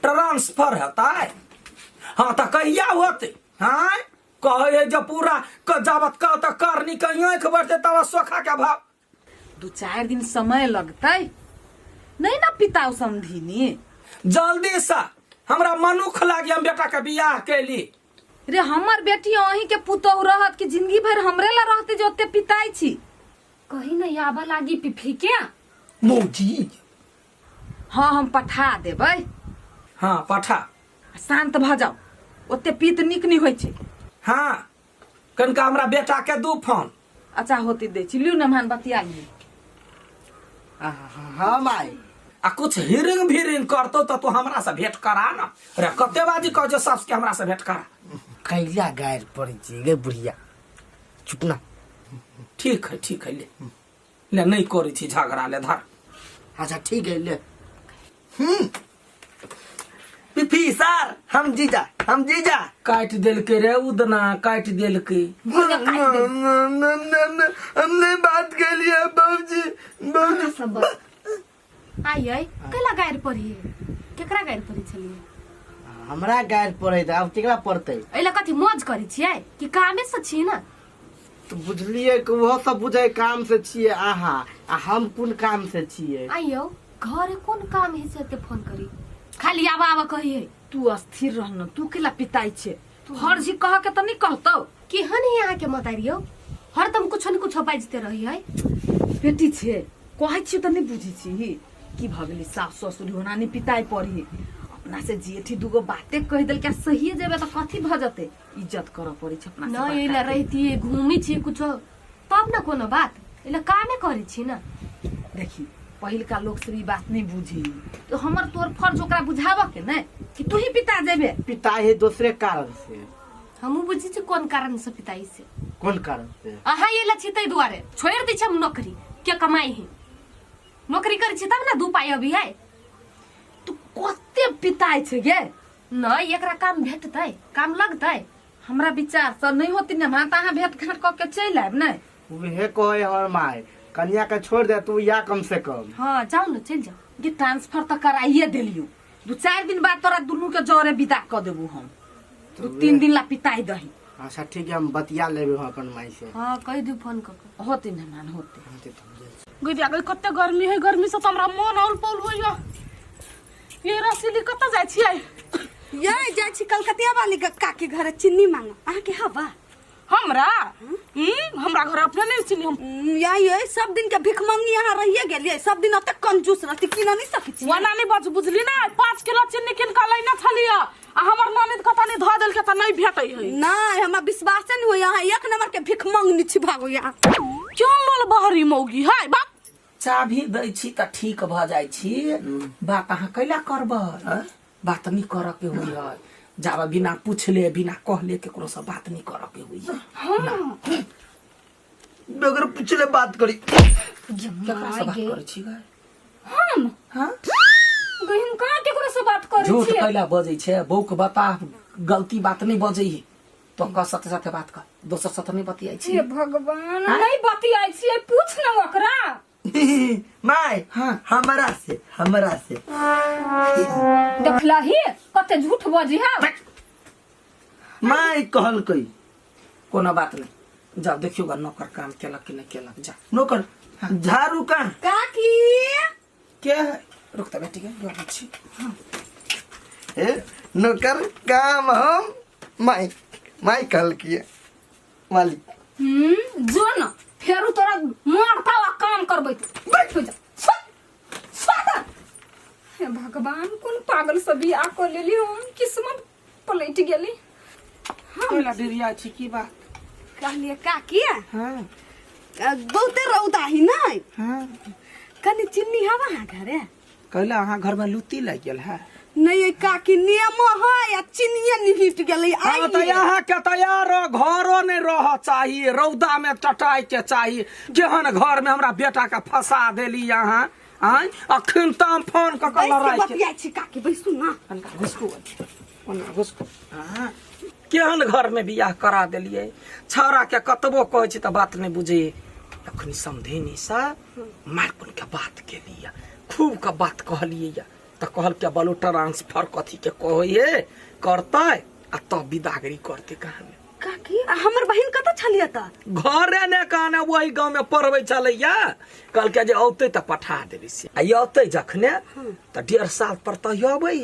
ट्रांसफर होता है हाँ तो कहिया होते हाँ कहे जब पूरा जावत का तो करनी कहीं आंख बढ़ते तब सोखा के भाव 2-4 दिन समय लगतै नहीं ना पिताऊ समझीनी जल्दी से हमरा मनुख लागी हम बेटा के बियाह कैली रे हमर बेटी अहीं के पुतौह रहत कि जिंदगी भर हमरे ला रहते जो ओते पिताई छी कहीं नहीं आबा लागी पिफी क्या मौजी हाँ हम पठा देबै हाँ पठा शांत भ जाओ ओते पीत निक नहीं होय छै हाँ कनका हमरा बेटा के 2 फोन अच्छा होती दे छी लियो नमहान बतियाइए हाँ माई आ कुछ हिरिंग भिरिंग करतो तो तू हमरा से भेंट करा ना रे कते बाजी कह जो सास के हमरा से भेंट करा कैला गायर पड़े छी गे बुढ़िया चुप ना ठीक है ले नहीं करी छी झगड़ा ले धर अच्छा ठीक है ले पिफी सर हम जीजा काट देल के रे उदना काट देल के हमने बात कर लिया बाबूजी सब आई आई कला गायर पड़ी केकरा गायर पड़ी छलिए हमरा गायर पड़े त अब केकरा पड़ते एला कथी मौज करी छियै कि कामे से छी ना तो बुझलिए कि वो सब बुझे काम से छिए आहा आ हम कोन काम से छिए आइयो घर कोन काम है से ते फोन करी खाली आवा कहिए तू अस्थिर रहन तू केला पिताई छे तू हर जी कह के त नहीं कहतो केहन है यहाँ के मतारियो हरदम कुछ न कुछ बाजते रही है। बेटी छे कहै छी त नहीं बुझी छी की भ गेली सास ससुर होना नहीं पिताई पड़ी अपना से जेठी दुगो बातें कह देल क्या सही जेबे त कथी भ जते इज्जत कर पड़ी छ अपना न एला रहती घूमी छी कुछ तब न कोनो बात एला कामे करै छी न। देखी पहिलका लोग से ई बात नहीं बुझी तो हमर तोर फर्ज ओकरा बुझावा के नहीं कि तू ही पिता जेबे पिता है दूसरे कारण से। हमू बुझी छी कोन कारण से पिताई से कौन कारण से? अहाँ एला छी तै दुआरे छोड़ दै छी हम नौकरी के कमाई है नौकरी करै छी तब ना 2 पाई अभी है। तू कते पिताई छे गे न एकरा काम भेटतै काम लगतै हमरा विचार से नहीं होती न हाँ तहाँ भेंट घाट क के चल आब नहीं वह कहे हमर माय कन्या के छोड़ दे तू या कम से कम। हाँ जाओ न चल जाओ ये ट्रांसफर तो कराइए दिलियो 2-4 दिन बाद तोरा दुनू के जरे विदा क देबू हम 2-3 दिन ला पिताई दही। अच्छा ठीक है हम बतिया लेबे अपन माई से। हाँ कह दू फोन क के होते न मान होते गुदिया गई कते गर्मी है गर्मी से तो हमरा मन औल पौल होइया। ये रसीली कत जाय छियै? ये जाय छी कलकतिया वाली काकी घर चिन्नी मांग अहाँ के हवा हमरा हमरा घर अपने नहीं चिन्नी हम ये सब दिन के भिख मंगी यहाँ रहिए गेलिए सब दिन अते कंजूस रहती किन नहीं सकी छी वना नहीं बच बुझली ना 5 किलो चिन्नी किन का लैना छलिया आ हमर ननद कता नहीं ध देल के त नहीं भेटै है। नहीं हमरा विश्वास नहीं हो यहाँ 1 नंबर के भिख मंगनी छी भागो यहाँ क्यों लोल बहरी मौगी है बा चाभी दै छी त ठीक भ जाइ छी बात अहाँ कैला करबै बात नहीं कर के हुई है जाबा बिना पूछले बिना कहले केकरो से बात नहीं कर के हुई है। अगर पूछले बात करी केकरा से बात करे छी गए हम हां गहिम कहाँ केकरो से बात करै झूठ छी कैला बजै छै बौ के बता गलती बात नहीं बजै है तो का साथे साथे बात कर दोसर साथे नहीं बतियाई छी। हे भगवान नहीं बतियाई छी पूछ न ओकरा माय हाँ हमरा से देखला ही कते झूठ बजी है माय कहल कई कोनो बात नहीं जा देखियोगा नौकर काम केलक कि नहीं केलक जा नौकर झाड़ू का काकी क्या है रुकता बेटी के बोल छी ए नौकर काम हम माय कहल किए मालिक जो न फेरू तोरा मारता हुआ काम करबै बैठ हो जा स्वागत। हे भगवान कोन पागल से बियाह कर लेली हम किस्मत पलट गेली। कैला डिरिया छी की बात कहलिए काकी हां बहुते रौदा ही नहीं हां कनी चिन्नी हवा ना घरे कैला अहाँ घर में लुत्ती लग गेल है नहीं काकी नियम है या चिन्निया निहिट गेलै हाँ तो यहाँ के तैयार घरो नहीं रह चाहिए रौदा में टटाई के चाहिए केहन घर में हमरा बेटा के फंसा देली यहाँ आय अखन तम फोन क के लड़ाई के बतिया छी काकी बैसू ना घुसको हाँ केहन घर में बियाह करा देलिए छौरा के कतबो कहै छी त बात नहीं बुझे अखन समझेनी सा मारपन के बात के लिए खूब का बात कहलिए त कहल के बोलो ट्रांसफर कथी के कहे करते आ तब विदागरी करते कहां काकी हमर बहिन कत छलिए त घरे ने कहने वही गांव में पढ़बै चलैया कल के जे औते त पठा देबी से आ औते जखने त 1.5 साल पर त अबै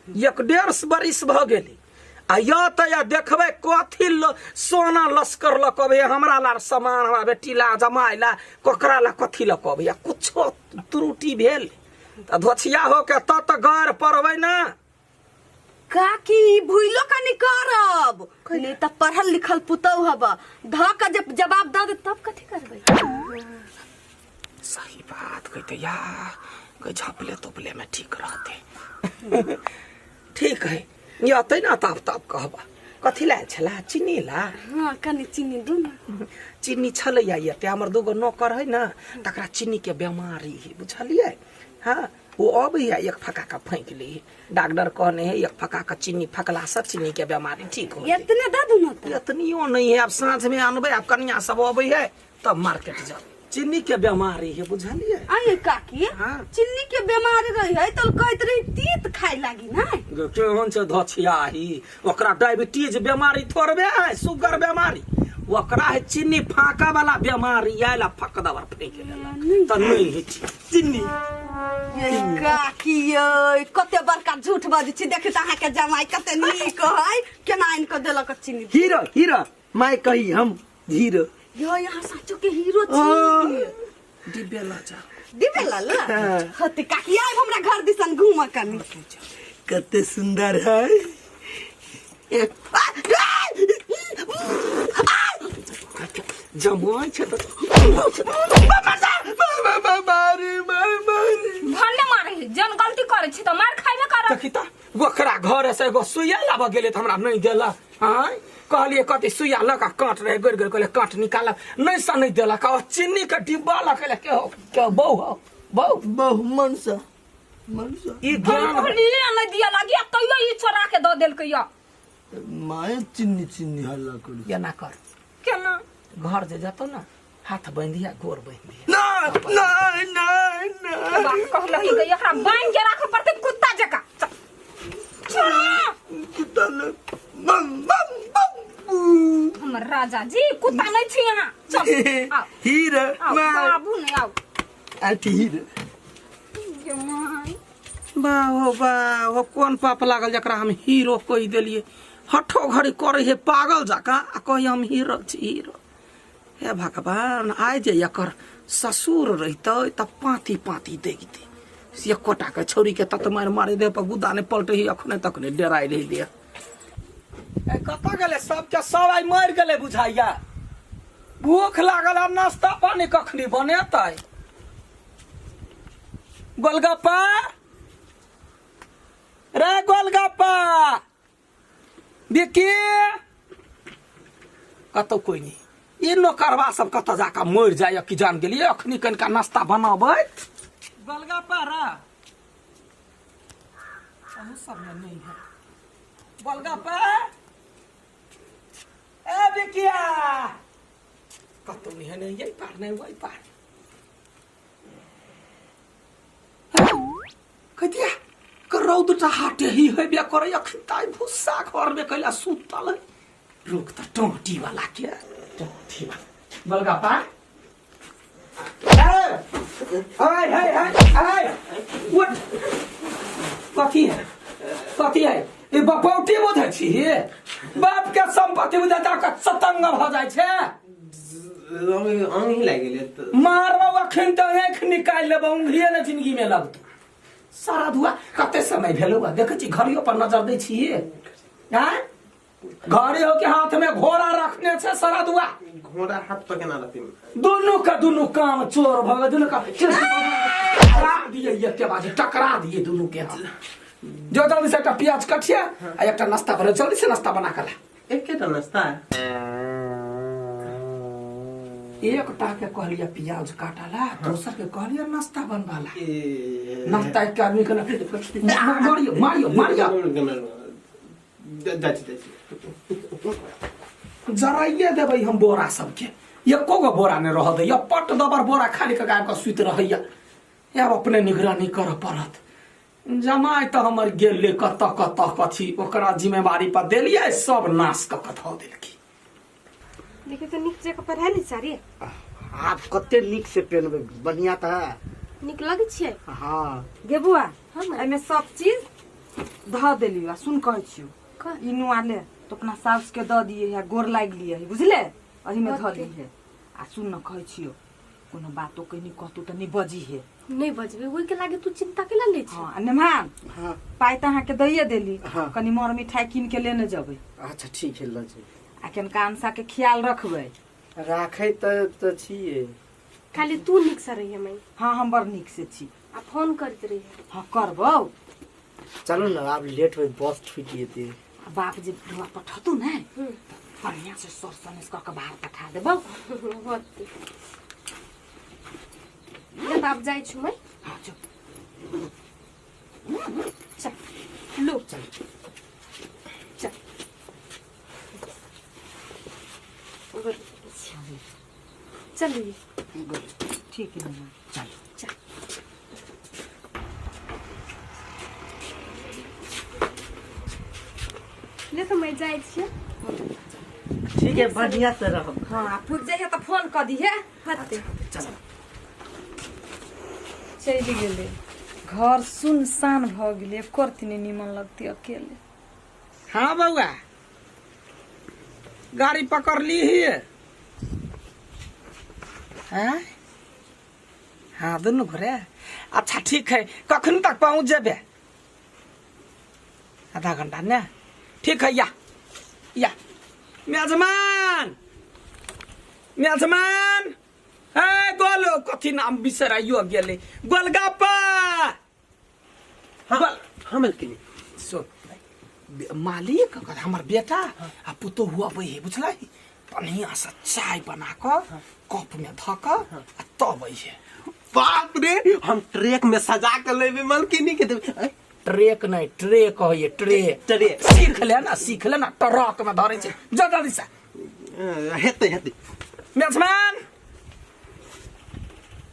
1.5 बरिस भ गेली आ त या देखबै कथी सोना लश्कर ल कहबै हमरा ला सामान हमरा बेटी ला जमाई ला कोकरा ला कथी ल कहबै कुछो त्रुटि भेल त धोछिया हो के त घर पढ़बै ना काकी भूलो कनी करब नहीं त पढ़ल लिखल पुतौ हब ध के जब जवाब द दे तब कथी करबै सही बात कहते या झपले तोपले में ठीक रहते ठीक है यतै ना ताप ताप कहबा कथी ला छला चीनी ला हां कनी चीनी दू ना चीनी छलैया ये हमर दूगो नौकर है ना तकरा चीनी के बीमारी है बुझलिए हाँ वो अब है 1 फका का फेंक ली डॉक्टर कहने है 1 फका का चीनी फकला से चीनी के बीमारी ठीक हो इतने द दू ना त इतनियो नहीं है अब सांझ में आनबे अब कन्या सब अबै है तब मार्केट जाओ चीनी के बीमारी है बुझलिए आये काकी हाँ। चीनी के बीमारी रही है तो कहत रही तीत खाए लागी ना केहन से धछियाही ओकरा डायबिटीज बीमारी थोड़बे है शुगर बीमारी ओकरा है चीनी फाका वाला बीमारी आइला फक दवा फेंक लेला त नहीं है चीनी ये काकी ये कते बड़का झूठ बाजी छी देखे त अहाँ के जमाई कते नीक है केना इनको देलक चीनी हीरो माय कही हम हीरो यो यहाँ सच्चो के हीरो छी डिब्बे ला जा दिबे लाला हते काकी आइ हमरा घर दिसन घूम कनी कते सुंदर है जमुआ छ त भन्ने मारे जन गलती करे छी त मार खाइबे कर देखि त ओकरा घर से एगो सुइया लाब गेले त हमरा नहीं देला हां कहलिए कति सुइया लगा काट रहे गोर गोर कहले काट निकाल नहीं सा नहीं देला का चीनी के डिब्बा ला कहले के बहु मनसा ई ज्ञान ले न दिया लागी तइयो ई छोरा के द देल के या माय चिन्नी हल्ला करी या ना कर केना घर जे जातो ना हाथ बांधिया गोर बांधिया ना बात कहलो ही गई एकरा बांध के राख पड़ते कुत्ता जका कुत्ता ले हमर राजा जी कुत्ता नहीं छी यहाँ चल आओ हीरा आओ बाबू नहीं आओ आटी हीरा वाह कौन पाप लागल जकरा हम हीरो कह देलिए हठो घड़ी करे हे पागल जका आ कही हम हीरो छी हीरो हे भगवान आइ जे एकर ससुर रहितै त पाती पाती देखते से कोटा के छौरी के तत मारे दे पर गुदा ने पलटे ही अखने तक ने डराई रही दे ए कत गेले सब के सब आई मर गेले बुझाइया भूख लागल आ नाश्ता पानी कखनी बनेतै गोलगप्पा रे गोलगप्पा देखी कतौ कोई नहीं ये नौकरवा सब कत जाकर मर जाए कि जान गेलिए अखनी कनिका नाश्ता बनाबै गोलगप्पा रा सब में नहीं है गोलगप्पा ए बिकिया कतौ नहीं है नहीं यही पार नहीं वही पार कतिया रौद टा हाटे ही है बे करे अखताई भुस्सा घर में कैला सुतल रुक त टोटी वाला के टोटी वाला गोलगप्पा हाय व्हाट कथी है ए बपौटी बुझै छी बाप के संपत्ति बुझा का सतंग भ जाय छै अंग ही लाग गेले त मारबा अखन त आँख निकाल लेबा उंगलिए ने जिंदगी में लगतो सारा धुआ कते समय भेलो बा देखे छी घड़ियों पर नजर दै छी हैं घड़ियों के हाथ में घोड़ा रखने से सारा धुआ घोड़ा हाथ पर केना रखती दोनों का दोनों काम चोर भग दोनों का टकरा दिए ये के बाजी टकरा दिए दोनों के हाथ जो जल्दी से एक प्याज काटिए आ एक नाश्ता बना जल्दी से नाश्ता बना कर एक के नाश्ता एक टा के कहलिए प्याज काटला दूसर के कहलिए नाश्ता बनवाला नाश्ता एक आदमी के मारियो जराइए देबै हम बोरा सबके एको गो बोरा ने रह दे पट दबर बोरा खाली के गाय के सुत रहैया अब अपने निगरानी कर पड़त जमाई तो हमर गेले कत कथी ओकरा जिम्मेवारी पर देलिए सब नाश क ध देलकी देखिए तो निक जगह पर है नी सारी आप कते निक से पहनबे बढ़िया त है निक लगे छे हां गे बुआ एमे सब चीज ध देलियो सुन कहै छियो इनु आले तो अपना सास के द दिए है गोर लाग लिए है बुझले अही में ध ली है आ सुन न कहै छियो कोनो बातो कनी कहतु त नहीं बजी है नहीं बजबे ओई के लागे तू चिंता केला ले छी हां नेमान हां पाई त अहाँ के दइए देली हाँ। कनी मोर मिठाई किन के लेने जबै अच्छा ठीक है ल जी आ केनका अंसा के ख्याल रखबै राखै त छिए खाली तू निक से रहिए मैं हां हम बड़ निक से छी आ फोन करते रहिए हां करबौ चलो ना आप लेट हो बस छूट जेते बाप जे दुआ पठतु ने बढ़िया से सरसनेस करके बाहर पठा देबौ ये बाप जाई छु मैं हां चल चल लो चल चल चलिए ठीक है ना चल चल ले तो मैं जाई छी ठीक है बढ़िया से रहो हां फुट जाइए तो फोन कर दी है हते चलो चली गेले घर सुनसान भ गेले करती निमन लगती अकेले हाँ बउआ गाड़ी पकड़ ली ही हैं? हाँ दोनों घरे अच्छा ठीक है कखन तक पहुँच जेबे आधा घंटा ने ठीक है या मेजमान ए गोल कथी नाम बिसराइयो गेले गोलगप्पा हाँ मलकिनी सो मालिक हमार बेटा आ पुतो हुआ बही बुझल बढ़िया से चाय बना कर कप में धऽ कर तब है बाप रे हम ट्रैक में सजा कर लेबे मलकिनी के देबे ट्रेक नहीं ट्रे कहिए ट्रे सीख लेना ट्रक में धरे छै जल्दी से हेते मेजमान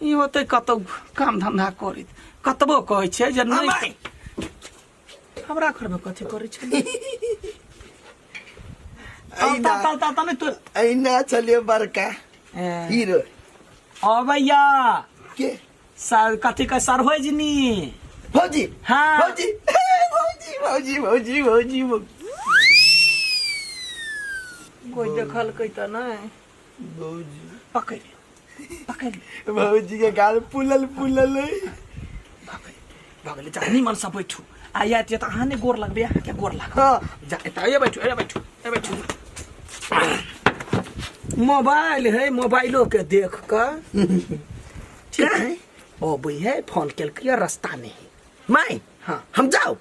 ई होते कतौ काम धंधा करैत कतबो कहै छै जे नहीं हमरा घर में कथी करै छै नहीं तो ऐना चलिए बड़का हीरो भैया के कथी का सरहोजनी भौजी हाँ भौजी कोई देखल कै त नहीं भौजी पकड़ भौजी के गाल फुलल है भगले जा निमन से बैठू आया त अहाँ ने गोर लगबे अहाँ के गोर लग हाँ जा एता ये बैठू मोबाइल है मोबाइलो के देख कर ठीक है ओ भाई है फोन केलकै रास्ता में मैं हाँ हम जाओ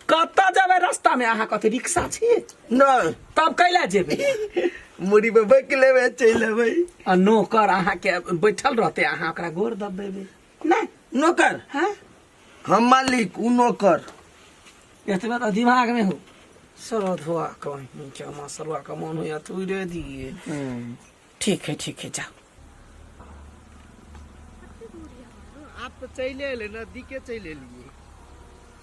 कत्ता जाबे रास्ता में अहाँ कथी रिक्शा छी नहीं तब कैला जेबे मुड़ी पे बैठ लेबे चल लेबे आ नौकर अहाँ के बैठल रहते अहाँ ओकरा गोर दबेबे नहीं नौकर हाँ हम मालिक उ नौकर एतबे तो दिमाग में हो सरधुआ कहीं क्या मसरुआ का मन हो तू दे दिए ठीक है जाओ आप तो चले ले नजदीके चले लिए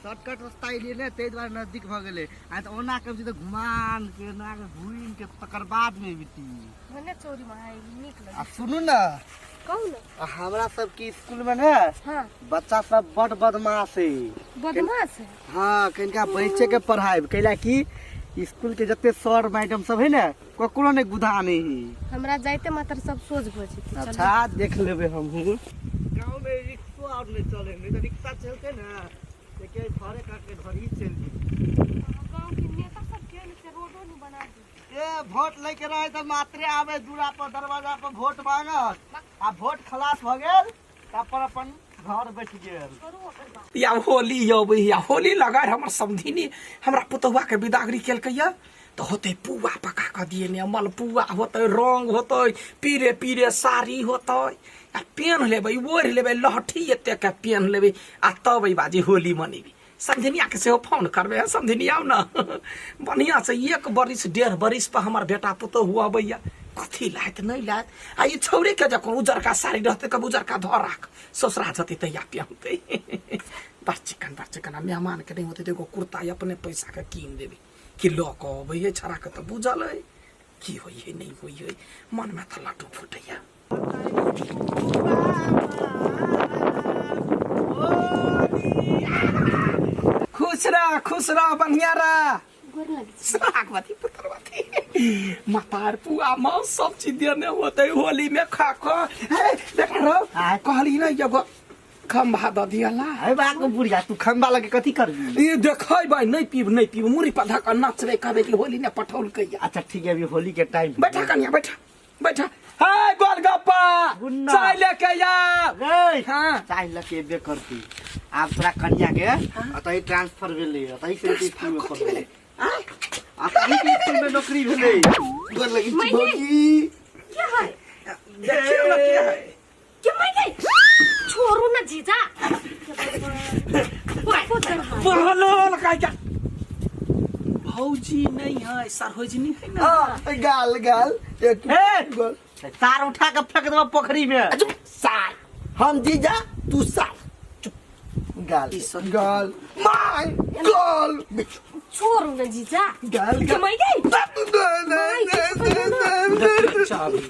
शॉर्टकट रास्ता लिए ने ते द्वारा नजदीक भ गेले आ त ओना कब से घुमान के ना घुइन के तकर बाद में बिती मने चोरी माई निक लगे आ सुनू ना कहू ना हमरा सब के स्कूल में ना हां बच्चा सब बड़ बदमाश है बदमाश है हाँ कनिका बच्चे के पढ़ाई कैला की स्कूल के जते सर मैडम सब है ना ककरो ने गुदा नहीं हमरा जाइते मात्र सब सोच बजे अच्छा देख लेबे हम गांव में रिक्शा और नहीं चले नहीं तो रिक्शा चलते ना के घरे काटे घर ही चल गांव के नेता सब के से रोडो नहीं बना दी ए वोट लेके रहे त मात्रे आवे दूरा पर दरवाजा पर वोट मांगत आ वोट खलास भ गेल त अपन घर बैठ गेल या होली या होली लगा हमर समधिनी हमरा पुतहुआ के विदागरी केलकै या तो होते पुआ पका के दिए ने मलपुआ होते रंग होते पीरे साड़ी होते आ पेन लेबै ओढ़ लेबै लहठी एते के पेन लेबै आ तब बाजी होली मनेबी समधिनिया के सेहो फोन करबे समधिनी आउ ना बढ़िया से 1 बरिस 1.5 बरिस पर हमर बेटा पुतहु हुआ भैया कथी लायत नहीं लायत आ ई छौरे के जको उजरका साड़ी रहते कब उजरका धर राख ससुरा जति तैया पियमते बड़ चिकन मेहमान के नहीं होते एगो कुर्ता अपने पैसा के कीन देबे कि लो को भैया छरा के तो बुझल है की होई है नहीं होई है मन में तो लाटू फुटैया खुश रह बढ़िया रह गोर लगे सागवती पुत्रवती मतार पुआ मां सब चीज देने होते होली में खा देख रो कहली ना एगो खंभा द दियाला है बात को बुढ़िया तू खंभा लगे कथी करबी ये देखै भाई नहीं पीब मुरी पर धक नाचबे कहबे कि होली ने पठौल कहिया अच्छा ठीक है अभी होली के टाइम बैठा कनिया बैठा हाय गोलगप्पा चाय लेके आ गई हां चाय लेके बे करती आप तोरा कन्या के अतई ट्रांसफर भेले अतई से स्कूल में पढ़ले अतई के स्कूल में नौकरी भेले गोर लगी भौजी क्या है देखियो ना क्या है क्या मैं गई छोड़ो ना जीजा बोलो क्या भौजी नहीं है सरहोजनी है ना हां गाल एक गोल तार उठा के फेंक दो पोखरी में साल हम जीजा तू साल गाल माय गाल छोड़ो ना जीजा गाल क्या मैं गई चाबी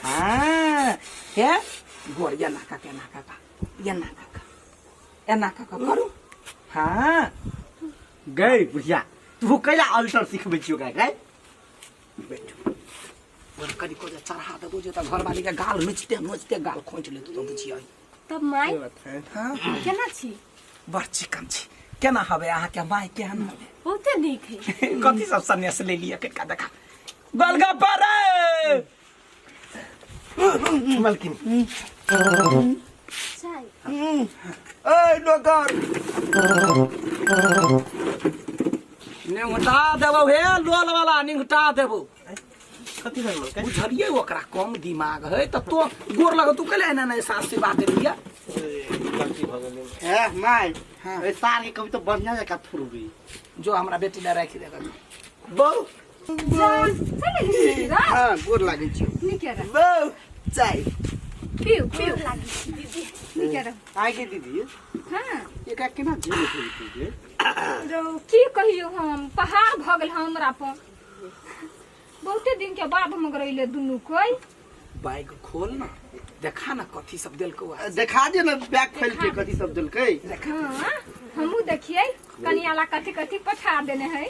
हां क्या गोरिया नाका के नाका का ये नाका का करू हां गई बुझिया तू कैला अल्टर सिखबै छियो गई बैठो कनी को जे चढ़ा देबो जे त घर वाली के गाल नोचते गाल खोंच ले तो बुझियो। तब माय हां केना छी? बड़ चिकन छी। केना हबे अहाँ के माय केहन हबे? बहुते नीक है। कथी सब सन्यास ले लिया कटका देखा गोलगप्पा रे मलकिन चाय ए नौकर निंगटा देबो हे लोल वाला निंगटा देबो। कथी भइल मलकिन? बुझलिए ओकरा कम दिमाग है त तो गोर लग तू कले ना ना सास से बात लिया। गलती भ गेलै। ए माय हाँ। ए सार के कभी तो बढ़िया जका फुरबी जो हमरा बेटी ले राखी देगा बहु चले रा हां गोर लागे छी नीक रा बहु चाय पियो लागी दीदी नीक रा। आगे दीदी हां एका केना झेल छी रो की कहियो हम पहाड़ भ गेल हमरा पर। बहुते दिन के बाद हम गरैले दुनू कोई। बैग खोल ना देखा ना कथी सब देलको देखा दे ना बैग खोल के कथी सब देलकै। हाँ हमू देखिए कनियाला कथी कथी पठा देने है।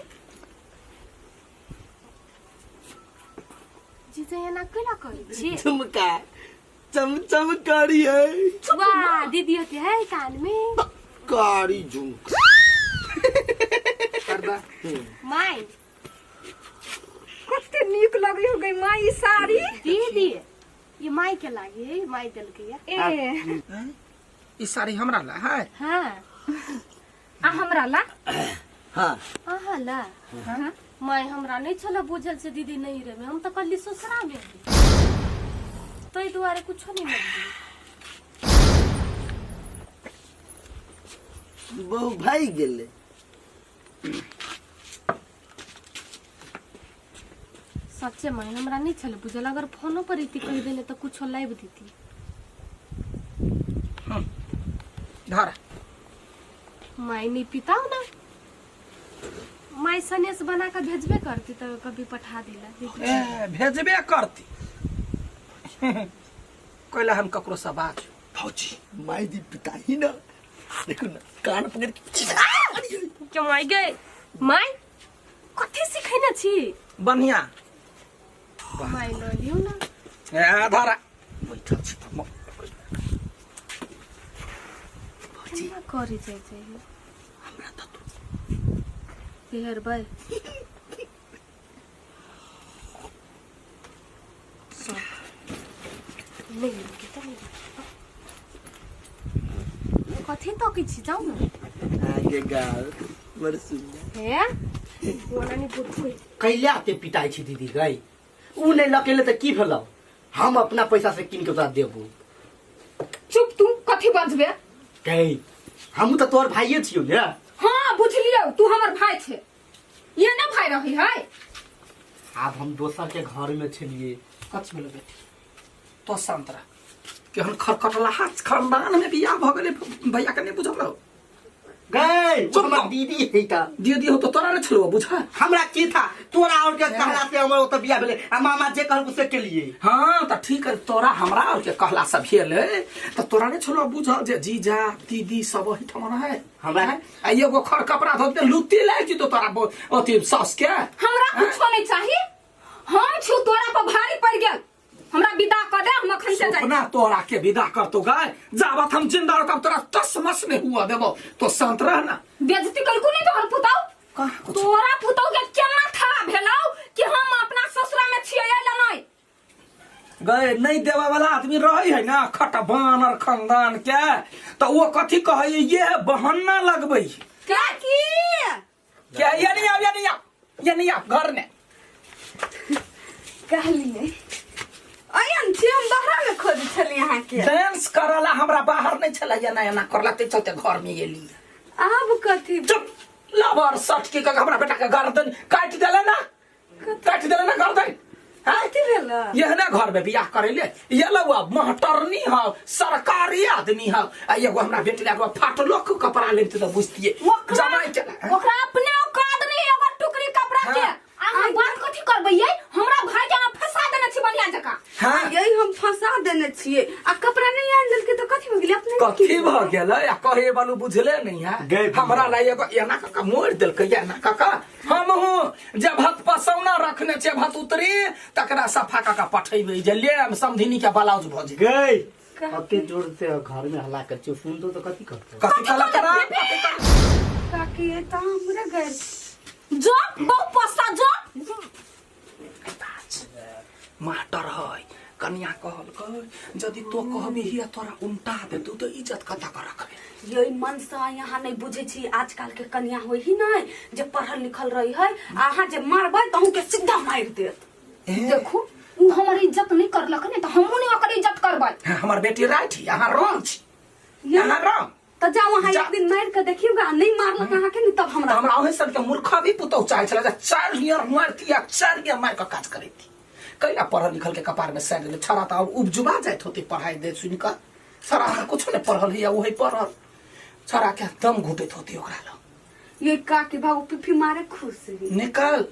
जीजा एना केला करै छी? झुमका चमचम कारी है वाह दीदी होते है कान में। कारी झुमका करदा माय कते नीक लगली हो गई माँ ई साड़ी। दीदी ये माय के लागे है माय दल के या। ए ई साड़ी हमरा ला है। हां आ हमरा ला हां आहा ला हाँ? माय हमरा नहीं छला बुझल से दीदी नहीं रे में हम तो कल्ली ससुरा में तो ई दुआरे कुछ नहीं लगदी। बहु भाई गेले सच्चे माय हमरा नहीं छले बुझल अगर फोनो पर इति कह देले तो कुछ लाइव दीती। धर माय नहीं पिताओ ना माय सनेस बना के भेजबे करती तो कभी पठा दिला दीदी। ए भेजबे करती कहला हम ककरो से बात फौजी माई दी पिता ही ना देखो ना कान पकड़ के क्यों माय गए माय कथि सिखैना छी? बढ़िया माय ल लियो ना ए धर बैठल छी त केना करी जाय छै हमरा त तू हेर भाई नहीं लगे तो नहीं कथि तो किछि जाऊ ना आगे गाल मर सुन हे वना नि बुद्धि कैला ते पिताई छी दीदी गई उ नहीं लकेले त की भेलौ हम अपना पैसा से किन के तोरा देबो। चुप तू कथी बजबे। कही हम तो तोर भाइये छियो ने। हाँ बुझलियो तू हमर भाई छे ये ना भाई रही है। अब हम दोसर के घर में छलिए कछ भेलो बेटी तो संतरा केहन खरखटला हाथ खानदान में बियाह भ गेले भैया के नहीं बुझल गई चुप हमर रहो। दीदी है ता दीदी हो तो तोरा ने छलो बुझा। हमरा की था तोरा और के कहला से हमर ओत बियाह भेले आ मामा जे कहल से के लिए। हाँ त ठीक है तोरा हमरा और के कहला से भेले त तोरा ने छलो बुझल जे जीजा दीदी सब ही ठमन है हमरा है आ एगो खर कपड़ा धोते लुत्ती लाग जी तो तोरा अथी सास के हमरा कुछो नहीं चाहिए। हम छु तोरा पर भारी पड़ गेल हमरा विदा कर दे हम अखन से जाई। सपना तोरा के विदा कर तो गाय जावत हम जिंदा रह तब तोरा टस मस नहीं हुआ देबो तो शांत रह ना। बेइज्जती कलकु नहीं तोहर पुताऊ तोरा पुताऊ के केना था भेलौ कि हम अपना ससुरा में छियै ला नहीं। गए नहीं देवा वाला आदमी रही है ना खट बानर खानदान के तो वो कथी कहे ये बहाना लगबे क्या की क्या ये नहीं आप घर ने कहली नहीं अयन छी हम बाहर में खोज छली यहां के डांस करला हमरा बाहर नहीं चला या ना करला ते चलते घर में ये लिया अब कथी चुप लबर सट के हमरा बेटा के गर्दन काट देले ना गर्दन कथी भेला यह ना घर में बियाह करे ले ये लवा महटरनी हो सरकारी आदमी हो आ एगो हमरा बेटी लागो फाटलो के कपड़ा लेते तो बुझतिए जमाई के ओकरा अपने औकात नहीं एगो टुकड़ी कपड़ा के आ हम बात कथी करबै ये हमरा भाई के अहाँ फंसा देने छी बढ़िया जका हाँ यही हम फंसा देने छिए आ कपड़ा नहीं आन देलके तो कथी हो गेलै अपने कथी भ गेलै आ कहे बालू बुझले नहीं है हमरा लाई एगो एना का मोड़ देलकै एना का हम हूं जब भत पसौना रखने छे भत उतरी तकरा सफा का पठेबै जे ले हम समधिनी के ब्लाउज भजे गई अते जोर से घर में हल्ला कर छी सुन तो कथी करते कथी कला करा काकी ये तो हमरा घर जो बहु पस्ता जो मास्टर है कन्या कहल यदि तो कहबी हिया तोरा उल्टा देतू तो इज्जत कता कर रखबे यही मन से यहाँ नहीं बुझे छी आजकल के कन्या होई ही नहीं जे पढ़ल लिखल रही है अहाँ जे मारबै तहू के सीधा मार देत देखू उ हमर इज्जत नहीं करलक ने तो हमहू नहीं ओकर इज्जत करबै हमर बेटी राइट ही यहाँ रंग छी यहाँ रंग तो जाओ वहाँ एक दिन मार के देखियोगा नहीं मारलक अहाँ के नहीं तब हमरा हमरा ओहे सब के मूर्खा भी पुतौ चाहे छला जे 4 ईयर मारती या 4 ईयर मार के काज करैती कैला पढ़ल लिखल के कपार में सैंड ले छरा त अब उपजुबा जात होती पढ़ाई दे सुन का छरा कुछ नहीं पढ़ल है वही पढ़ल छरा के दम घुटैत होती ओकरा ल ये काकी बाबू पिफी मारे खुश रही निकल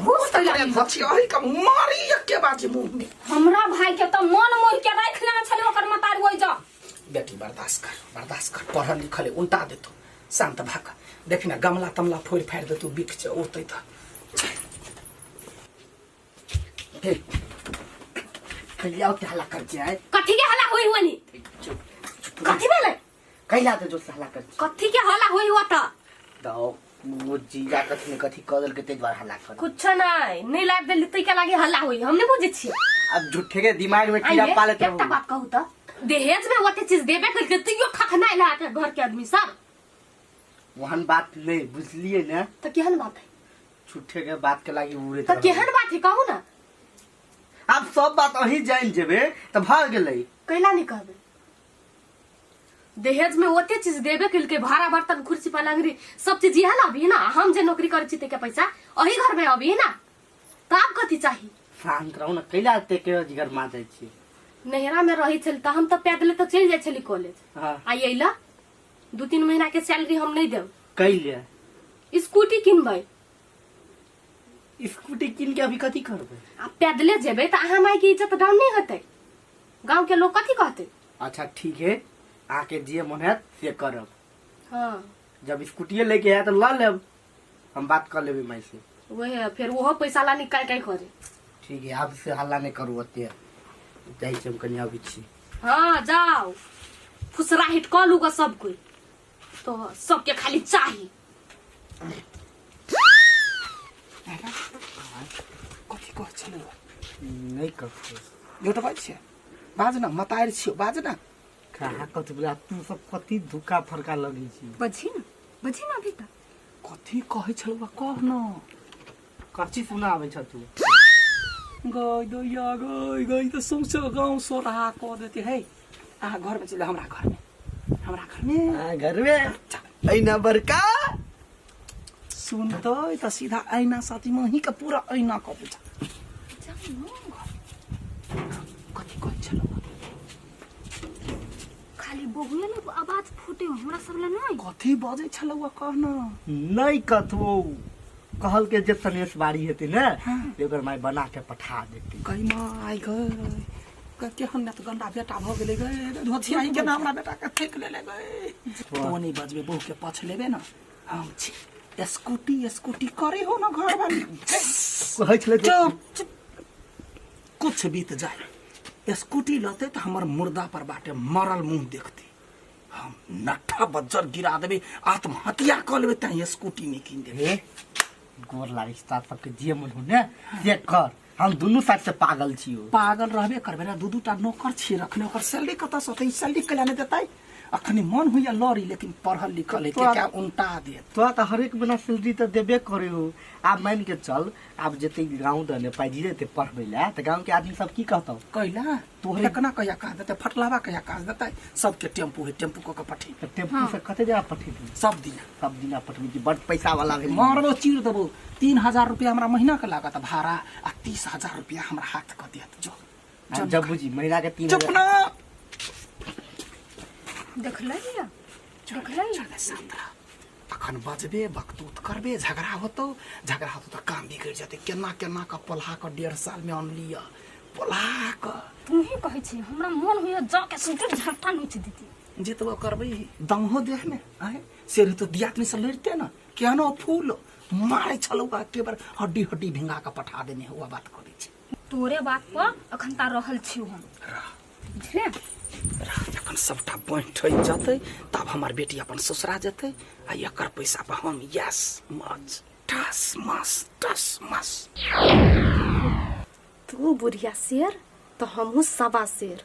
खुश त यार बच्ची अहि का मारी के बाजी मुंह में हमरा भाई के तो मन मोह के राख लेना छले ओकर मतार होई जा बेटी बर्दाश्त कर पढ़ल लिखल उल्टा देतो शांत भाग देख ना गमला तमला फोड़ फाड़ देतो बिक छ ओतै त हे कैला के हल्ला कर जाए कथी के हल्ला होई होनी कथी भेलै कैला तो जो हल्ला कर कथी के हल्ला होई हुआ त दाओ वो जीजा कथी ने कथी कदल के ते द्वारा हल्ला कर कुछ नहीं लाग देली तै के लागे हल्ला होई हम नहीं बुझे छी अब झूठे के दिमाग में कीड़ा पाले तो एकटा बात कहू त दहेज में ओते चीज देबे करके तैयो खखना ला के घर के आदमी सब वहन बात नहीं बुझलिए ना त केहन बात है झूठे के बात के लागी उड़े त केहन बात है कहू ना अब सब बात अही जान जेबे त भाग गेलै कैला नहीं कहबे दहेज में ओते चीज देबे के भाड़ा बर्तन कुर्सी पलंगरी सब चीज यहाँ ना अभी ना हम जे नौकरी करे छी ते के पैसा अही घर में अभी ना त आप कथी चाहिए शांत रहू ना कैला ते के जिगर मा जाय छी नहरा में रही छल त हम तो पैदले तो चल जाय छली कॉलेज हां आई अइला 2-3 महीना के सैलरी हम नहीं देब कैले स्कूटी किनबै स्कूटी किन के अभी कथी करबे आ पैदले जेबे त अहाँ माई के इज्जत डाउन नहीं होते गांव के लोग कथी कहते अच्छा ठीक है आके जे मन है से करब हां जब स्कूटी लेके आया तो ला लेब हम बात कर लेबे माई से वही फिर वो पैसा ला निकाल के करे ठीक है आप से हल्ला नहीं करू ओते जाई हम कन्या भी छी हाँ जाओ फुसराहिट कह लूगा सब कोई तो सबके खाली चाहिए कथी कह छले नहीं करते एउटा बात छ बाज न मताएर छियो बाज न कहा कथी बोला तू सब कथी धुका फरका लगी छी बजी ना अभी तक कथी कहै छलवा कह न कथी सुनावे छ तू गई दैया गई तो सौंसे गाँव सोरहा कह देते है आ घर में चले हमरा घर में घर में ऐना बरका सुनते तो सीधा ऐना साथी में ही का पूरा ऐना का पूछा कथी कह छलवा खाली बहुए ने आवाज फूटे हमरा सब ला नहीं कथी बजे छलवा कह न नहीं कथो कहल के जे सनेश बाड़ी हेते ने एकर माई बना के पठा देती कई माई गए केहन तो गंदा बेटा भ गेले गए धोथियाई के नाम ना बेटा के फेंक लेले गए तो नहीं बजबे बहू के पछ लेबे ना हम छी स्कूटी करे हो ना घर वाली कहै छले चुप कुछ बीत जाए स्कूटी लते तो हमर मुर्दा पर बाटे मरल मुंह देखती हम नट्ठा बज्जर गिरा देबे आत्महत्या कर लेबे त स्कूटी में किन देबे गोर लागे साथ सबके जे मन हो ने से कर हम दुनु साथ से पागल छियो पागल रहबे करबे ना दू-दूटा नौकर छी रखने ओकर सैलरी कत से होतै सैलरी कला नहीं देतै अखनी मन हुइया लड़ी लेकिन पढ़ल लिखल है क्या उल्टा दे तो हर एक बिना सैलरी तो देबे करे हो आप मान के चल आप जते गांव दने पाजी देते पढ़बे ला त गांव के आदमी सब की कहतौ कैला तोहरे कना कया कह देते फटलावा कया कह देते सबके टेम्पू है टेम्पू को पठी टेम्पू से कते जगह पठी सब दिन पठबी की बड़ पैसा वाला है मारबो चीर देबो 3000 रुपया हमरा महीना के लागत भाड़ा आ 30000 रुपया हमरा हाथ क देत जो जब बुझी महीना के 3000 चुप ना देखलै तखन बजबे बकतूत करबे झगड़ा होतो तो काम बिगड़ जाते केना केना का पोल्हा के 1.5 साल में आन लिया पोल्हा का तू ही कहै छी हमरा मन होइया जाके सुटू झट्टा नोच देती जितबो करबै दंहो देह में आए से तो दियात में से लड़ते ना केनो फूल मारे छलौ के बार हड्डी हड्डी भिंगा के पठा देने हुआ बात करै छी तोरे बात पर अखन ता रहल छी हम बुझले जखन सबटा बैठ जतै तब हमार बेटी अपन ससुरा जतै आ एकर पैसा पर हम यस मज टस मस तू बुढ़िया शेर तो हमहू सवा शेर